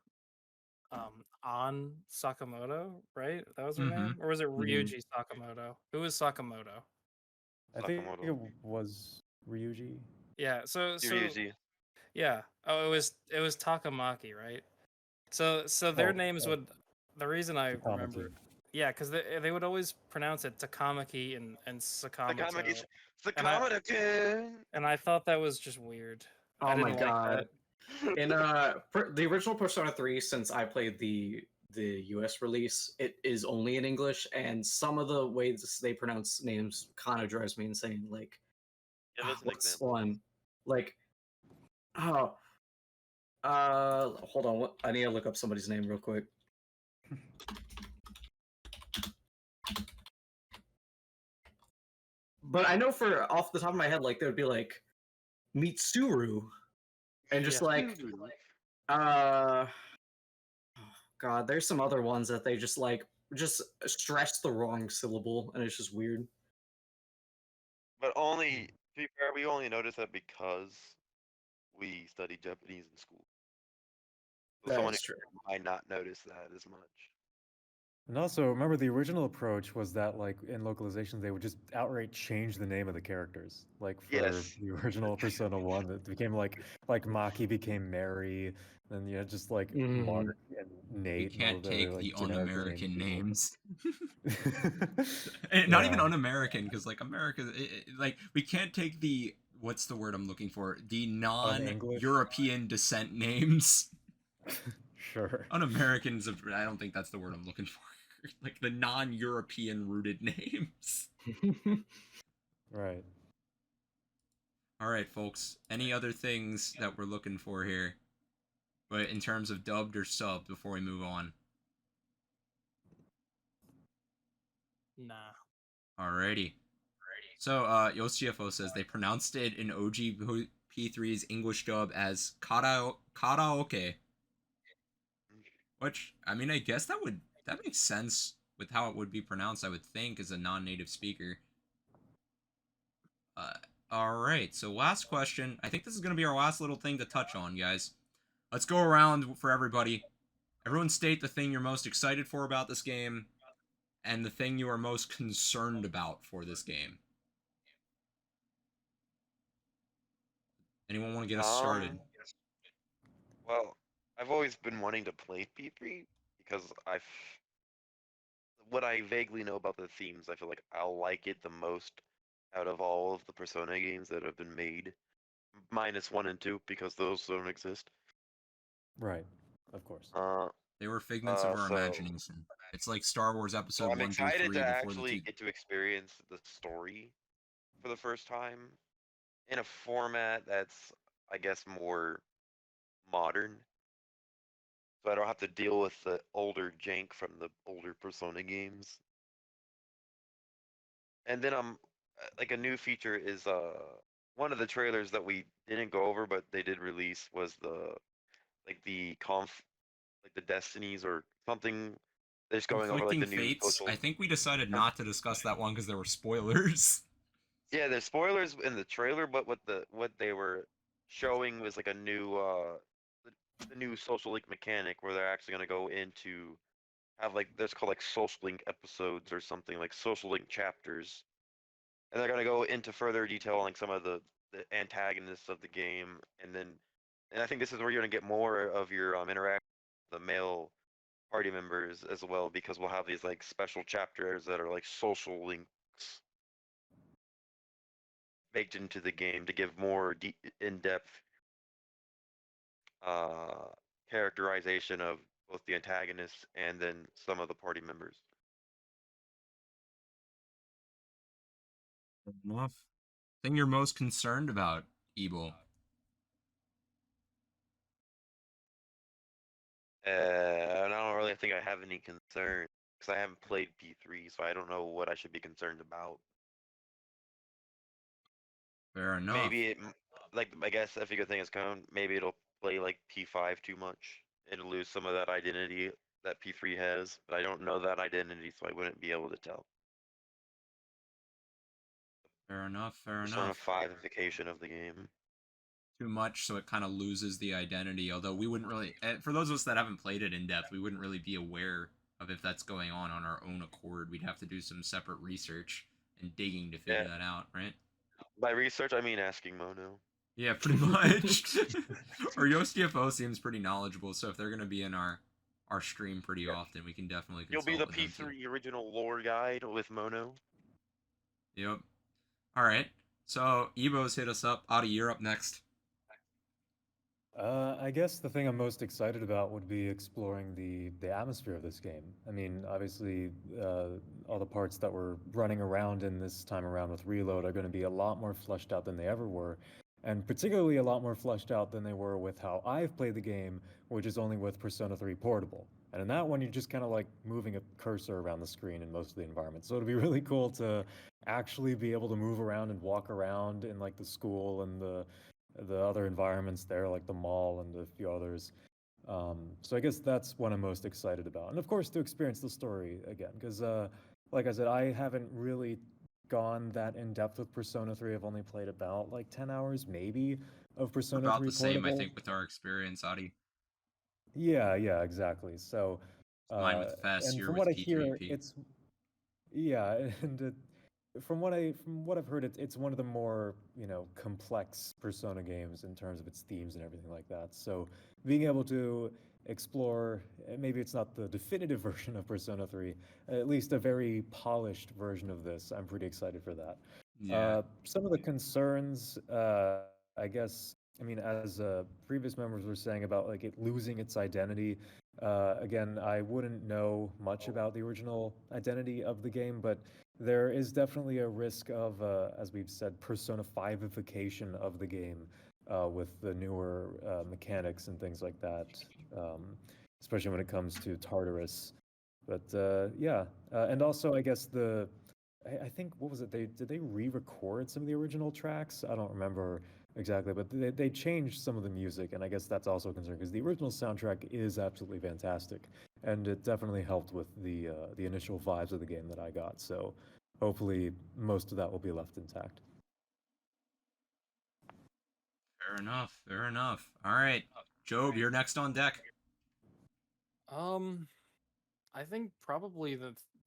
An Sakamoto, right? That was her name? Or was it Ryuji Sakamoto? Who was Sakamoto? I think Sakamoto. it was Ryuji. Yeah, so Ryuji. yeah. Oh, it was Takamaki, right? So their names would. The reason I remember, Takamaki. yeah, because they would always pronounce it Takamaki and Sakamoto, and I thought that was just weird. I Oh my didn't like god! that. In the original Persona 3, since I played the US release, it is only in English, and some of the ways they pronounce names kind of drives me insane. Like, Give us an what's example. one? Like, oh, hold on. I need to look up somebody's name real quick. But I know for off the top of my head, like, there would be like Mitsuru, and just Yeah. like, God, there's some other ones that they just stress the wrong syllable, and it's just weird. But only, to be fair, we only noticed that because we studied Japanese in school. So That someone is true. might not notice that as much. And also, remember the original approach was that, like, in localization, they would just outright change the name of the characters. Like for Yes. the original Persona 1, that became like Maki became Mary, and just like Mark and we Nate. can't and all take like, the generically un-American named names. people. Not even Yeah. un-American, because like America, like we can't take the what's the word I'm looking for? The Un-English? non-European descent names. Sure. Un-Americans, I don't think that's the word I'm looking for. Like the non-European rooted names. Right. All right, folks. Any other things that we're looking for here? But in terms of dubbed or subbed before we move on. Nah. Alrighty. So, YosGFO says they pronounced it in OGP3's English dub as karaoke. Which, I mean, I guess that makes sense with how it would be pronounced, I would think, as a non-native speaker. Alright, so last question. I think this is going to be our last little thing to touch on, guys. Let's go around for everybody. Everyone state the thing you're most excited for about this game, and the thing you are most concerned about for this game. Anyone want to get us started? Well, I've always been wanting to play P3 because what I vaguely know about the themes, I feel like I'll like it the most out of all of the Persona games that have been made, minus 1 and 2 because those don't exist. Right, of course. They were figments of our imagination. It's like Star Wars Episode 1 through 3 I'm excited to before the actually get to experience the story for the first time in a format that's, I guess, more modern. So I don't have to deal with the older jank from the older Persona games. And then like a new feature is one of the trailers that we didn't go over but they did release was the Destinies or something. They're just going over like the new Fates. I think we decided not to discuss that one because there were spoilers. Yeah, there's spoilers in the trailer, but what they were showing was like a new the new social link mechanic where they're actually gonna go into have like there's called like social link episodes or something like social link chapters, and they're gonna go into further detail on like some of the antagonists of the game, and I think this is where you're gonna get more of your interaction with the male party members as well because we'll have these like special chapters that are like social links baked into the game to give more in-depth characterization of both the antagonists and then some of the party members. Enough. Thing you're most concerned about, Ebo? I don't really think I have any concern because I haven't played P3, so I don't know what I should be concerned about. Fair enough. Maybe it, like I guess if a good thing is coming, maybe it'll play like P5 too much. It'll lose some of that identity that P3 has, but I don't know that identity, so I wouldn't be able to tell. Fair enough. Fair Persona enough. 5ification of the game. Too much, so it kind of loses the identity. Although we wouldn't really, for those of us that haven't played it in depth, we wouldn't really be aware of if that's going on our own accord. We'd have to do some separate research and digging to figure that out, right? By research, I mean asking Mono. Yeah, pretty much. Or YosGFO seems pretty knowledgeable, so if they're gonna be in our stream pretty often, we can definitely consult. You'll be the P3 original lore guide with Mono. Yep. All right. So Ebo's hit us up. Adi, you're up next. I guess the thing I'm most excited about would be exploring the atmosphere of this game. I mean, obviously, all the parts that we're running around in this time around with Reload are going to be a lot more fleshed out than they ever were, and particularly a lot more fleshed out than they were with how I've played the game, which is only with Persona 3 Portable. And in that one, you're just kind of like moving a cursor around the screen in most of the environment. So it'd be really cool to actually be able to move around and walk around in like the school and the other environments there, like the mall and a few others. So I guess that's what I'm most excited about. And of course, to experience the story again, because like I said, I haven't really gone that in depth with Persona 3. I've only played about like 10 hours, maybe, of Persona 3 About the same, Portable. I think, with our experience, Adi. Yeah, exactly. So, mine with Fess, and you're from with what I P3P. hear, it's and from what I've heard, it's one of the more complex Persona games in terms of its themes and everything like that. So being able to explore, maybe it's not the definitive version of Persona 3, at least a very polished version of this. I'm pretty excited for that. Yeah. Some of the concerns, I guess, I mean, as previous members were saying about like it losing its identity, again, I wouldn't know much about the original identity of the game, but there is definitely a risk of, as we've said, Persona 5ification of the game with the newer mechanics and things like that, especially when it comes to Tartarus. But yeah, and also I guess I think what was it? Did they re-record some of the original tracks? I don't remember exactly, but they changed some of the music, and I guess that's also a concern because the original soundtrack is absolutely fantastic, and it definitely helped with the initial vibes of the game that I got. So hopefully most of that will be left intact. Fair enough. Fair enough. All right, Job, you're next on deck. I think probably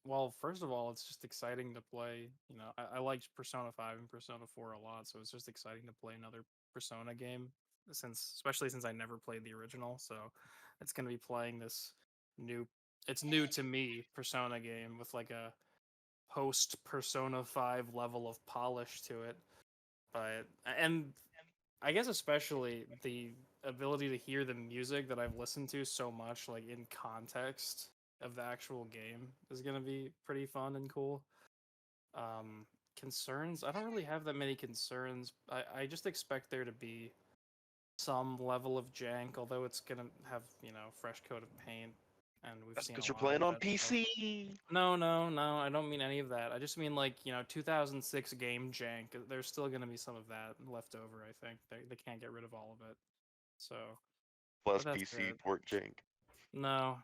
well, first of all, it's just exciting to play. You know, I liked Persona 5 and Persona 4 a lot, so it's just exciting to play another Persona game especially since I never played the original, so it's going to be playing this new it's new to me Persona game with like a post Persona 5 level of polish to it. And I guess especially the ability to hear the music that I've listened to so much, like in context of the actual game, is gonna be pretty fun and cool. Concerns? I don't really have that many concerns. I just expect there to be some level of jank, although it's gonna have, fresh coat of paint, and we've That's seen because a you're lot playing of on that stuff. PC. No, I don't mean any of that. I just mean 2006 game jank. There's still gonna be some of that left over. I think they can't get rid of all of it. So, Plus but that's PC good. port jank. No,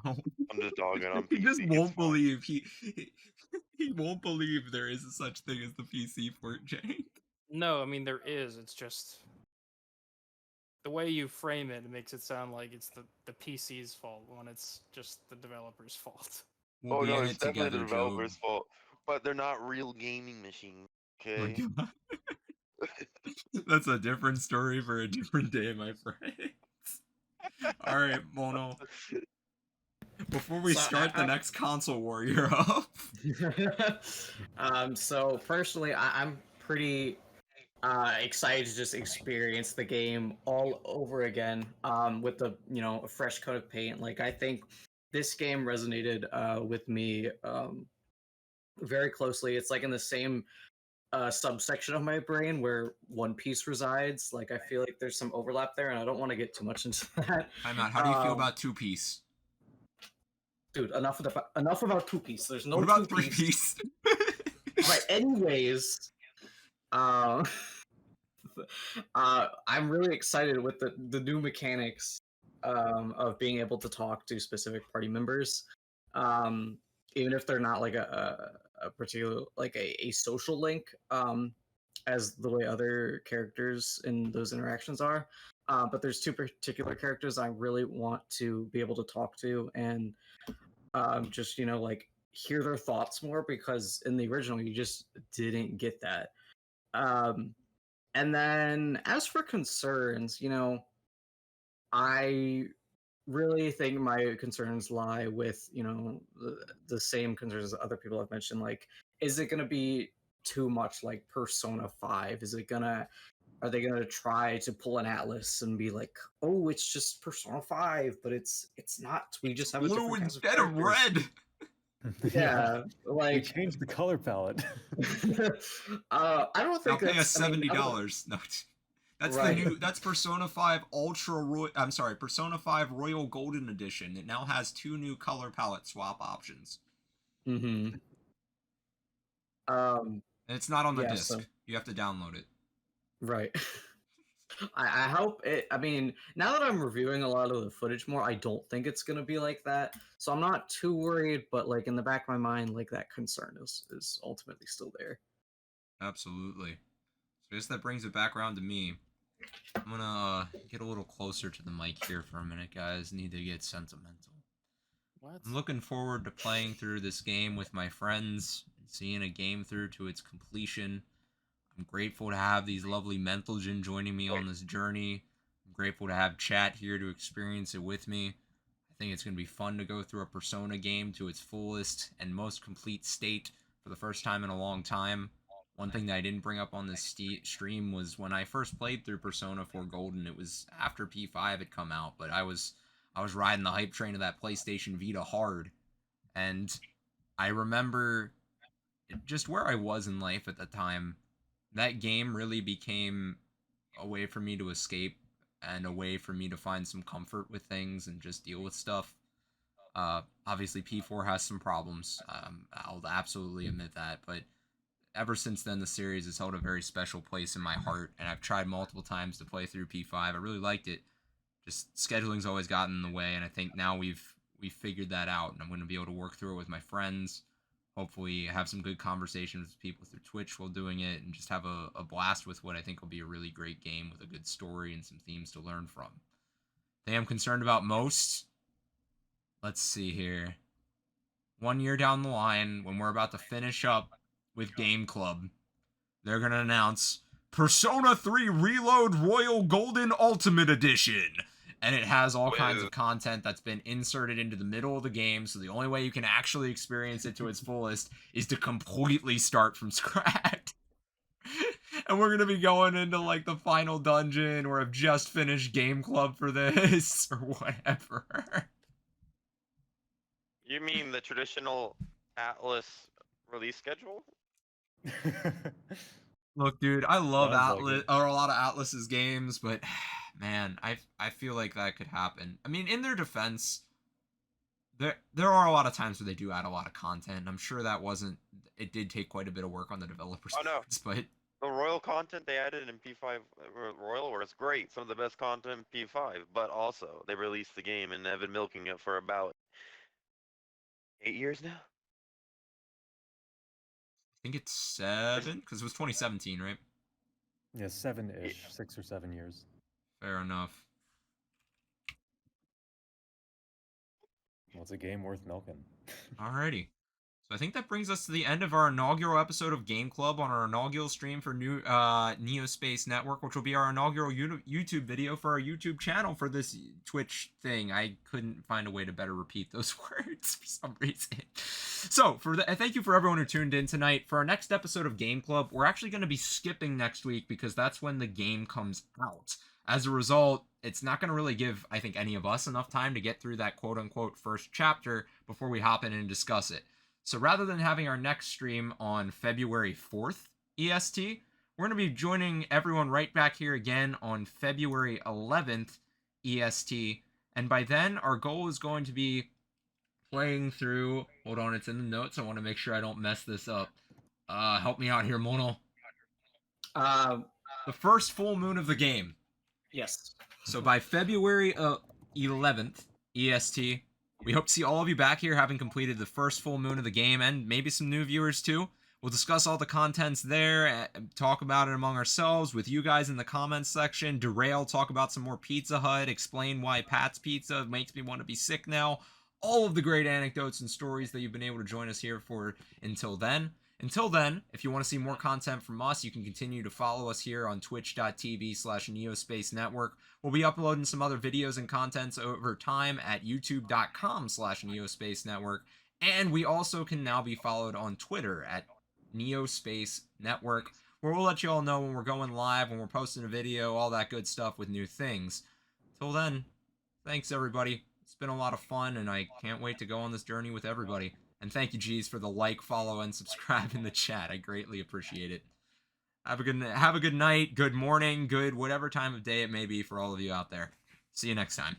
I'm just dogging on He PC. just It's won't fine. believe he won't believe there is such thing as the PC port jank. no. I mean there is. It's just the way you frame it makes it sound like it's the PC's fault when it's just the developer's fault. We'll Oh be no, in it's it definitely the together, Job. developer's fault. But they're not real gaming machines, Oh my okay? God. That's a different story for a different day, my friend. All right, Mono. Before we So start the next console war, you're up. so personally, I'm pretty excited to just experience the game all over again with a fresh coat of paint. Like I think this game resonated with me very closely. It's like in the same subsection of my brain where One Piece resides. Like I feel like there's some overlap there, and I don't want to get too much into that. Time out. How do you feel about Two Piece? Dude, enough about Two Piece. There's no What about Two Three Piece. Piece? Right. Anyways, uh, I'm really excited with the new mechanics of being able to talk to specific party members, even if they're not like a particular like a social link, as the way other characters in those interactions are. But there's two particular characters I really want to be able to talk to and just like hear their thoughts more because in the original you just didn't get that. Um, and then as for concerns, I really think my concerns lie with, the same concerns that other people have mentioned. Like, is it going to be too much like Persona 5? Are they going to try to pull an Atlas and be like, oh, it's just Persona 5, but it's not. We just have a Blue different cast of instead of characters. red. Yeah, we like changed the color palette. I don't Now think pay us that's. I mean, $70. No, that's the right. new. That's Persona 5 Ultra Royal. I'm sorry, Persona 5 Royal Golden Edition. It now has 2 new color palette swap options. Mm-hmm. And it's not on the Yeah. disc. So You have to download it. right. I hope it. I mean, now that I'm reviewing a lot of the footage more, I don't think it's gonna be like that. So I'm not too worried. But like in the back of my mind, like that concern is ultimately still there. Absolutely. So I guess that brings it back around to me. I'm gonna get a little closer to the mic here for a minute, guys. Need to get sentimental. What? I'm looking forward to playing through this game with my friends and seeing a game through to its completion. I'm grateful to have these lovely Mentalgen joining me on this journey. I'm grateful to have chat here to experience it with me. I think it's going to be fun to go through a Persona game to its fullest and most complete state for the first time in a long time. one thing that I didn't bring up on this stream was when I first played through Persona 4 Golden. It was after P5 had come out, but I was riding the hype train of that PlayStation Vita hard, and I remember just where I was in life at the time. That game really became a way for me to escape and a way for me to find some comfort with things and just deal with stuff. Obviously, P4 has some problems. I'll absolutely admit that, but ever since then, the series has held a very special place in my heart, and I've tried multiple times to play through P5. I really liked it. Just scheduling's always gotten in the way, and I think now we've figured that out, and I'm going to be able to work through it with my friends. Hopefully, have some good conversations with people through Twitch while doing it, and just have a blast with what I think will be a really great game with a good story and some themes to learn from. The thing I'm concerned about most, let's see here. 1 year down the line, when we're about to finish up with Game Club, they're going to announce Persona 3 Reload Royal Golden Ultimate Edition. And it has all kinds of content that's been inserted into the middle of the game, so the only way you can actually experience it to its fullest is to completely start from scratch. And we're going to be going into, like, the final dungeon, or have just finished Game Club for this, or whatever. You mean the traditional Atlas release schedule? Look, dude, I love Atlas, or a lot of Atlas's games, but man, I feel like that could happen. I mean, in their defense, there are a lot of times where they do add a lot of content. I'm sure it did take quite a bit of work on the developers' parts, but the Royal content they added in P5 Royal was great. Some of the best content in P5, but also they released the game and have been milking it for about 8 years now. I think it's 7, because it was 2017, right? Yeah, 7-ish, 6 or 7 years. Fair enough. Well, it's a game worth milking. Alrighty. So I think that brings us to the end of our inaugural episode of Game Club on our inaugural stream for Neospace Network, which will be our inaugural YouTube video for our YouTube channel for this Twitch thing. I couldn't find a way to better repeat those words for some reason. So thank you for everyone who tuned in tonight. For our next episode of Game Club, we're actually going to be skipping next week because that's when the game comes out. As a result, it's not going to really give, I think, any of us enough time to get through that quote-unquote first chapter before we hop in and discuss it. So rather than having our next stream on February 4th EST, we're going to be joining everyone right back here again on February 11th EST. And by then, our goal is going to be playing through... Hold on, it's in the notes. I want to make sure I don't mess this up. Help me out here, Mono. The first full moon of the game. Yes. So by February 11th EST... we hope to see all of you back here having completed the first full moon of the game, and maybe some new viewers too. We'll discuss all the contents there, talk about it among ourselves with you guys in the comments section. Derail, talk about some more Pizza Hut, explain why Pat's Pizza makes me want to be sick now. All of the great anecdotes and stories that you've been able to join us here for until then. Until then, if you want to see more content from us, you can continue to follow us here on twitch.tv/Neospace Network. We'll be uploading some other videos and contents over time at youtube.com/Neospace Network. And we also can now be followed on Twitter at Neospace Network, where we'll let you all know when we're going live, when we're posting a video, all that good stuff with new things. Till then, thanks everybody. It's been a lot of fun, and I can't wait to go on this journey with everybody. And thank you, G's, for the like, follow, and subscribe in the chat. I greatly appreciate it. Have a good night, good morning, good whatever time of day it may be for all of you out there. See you next time.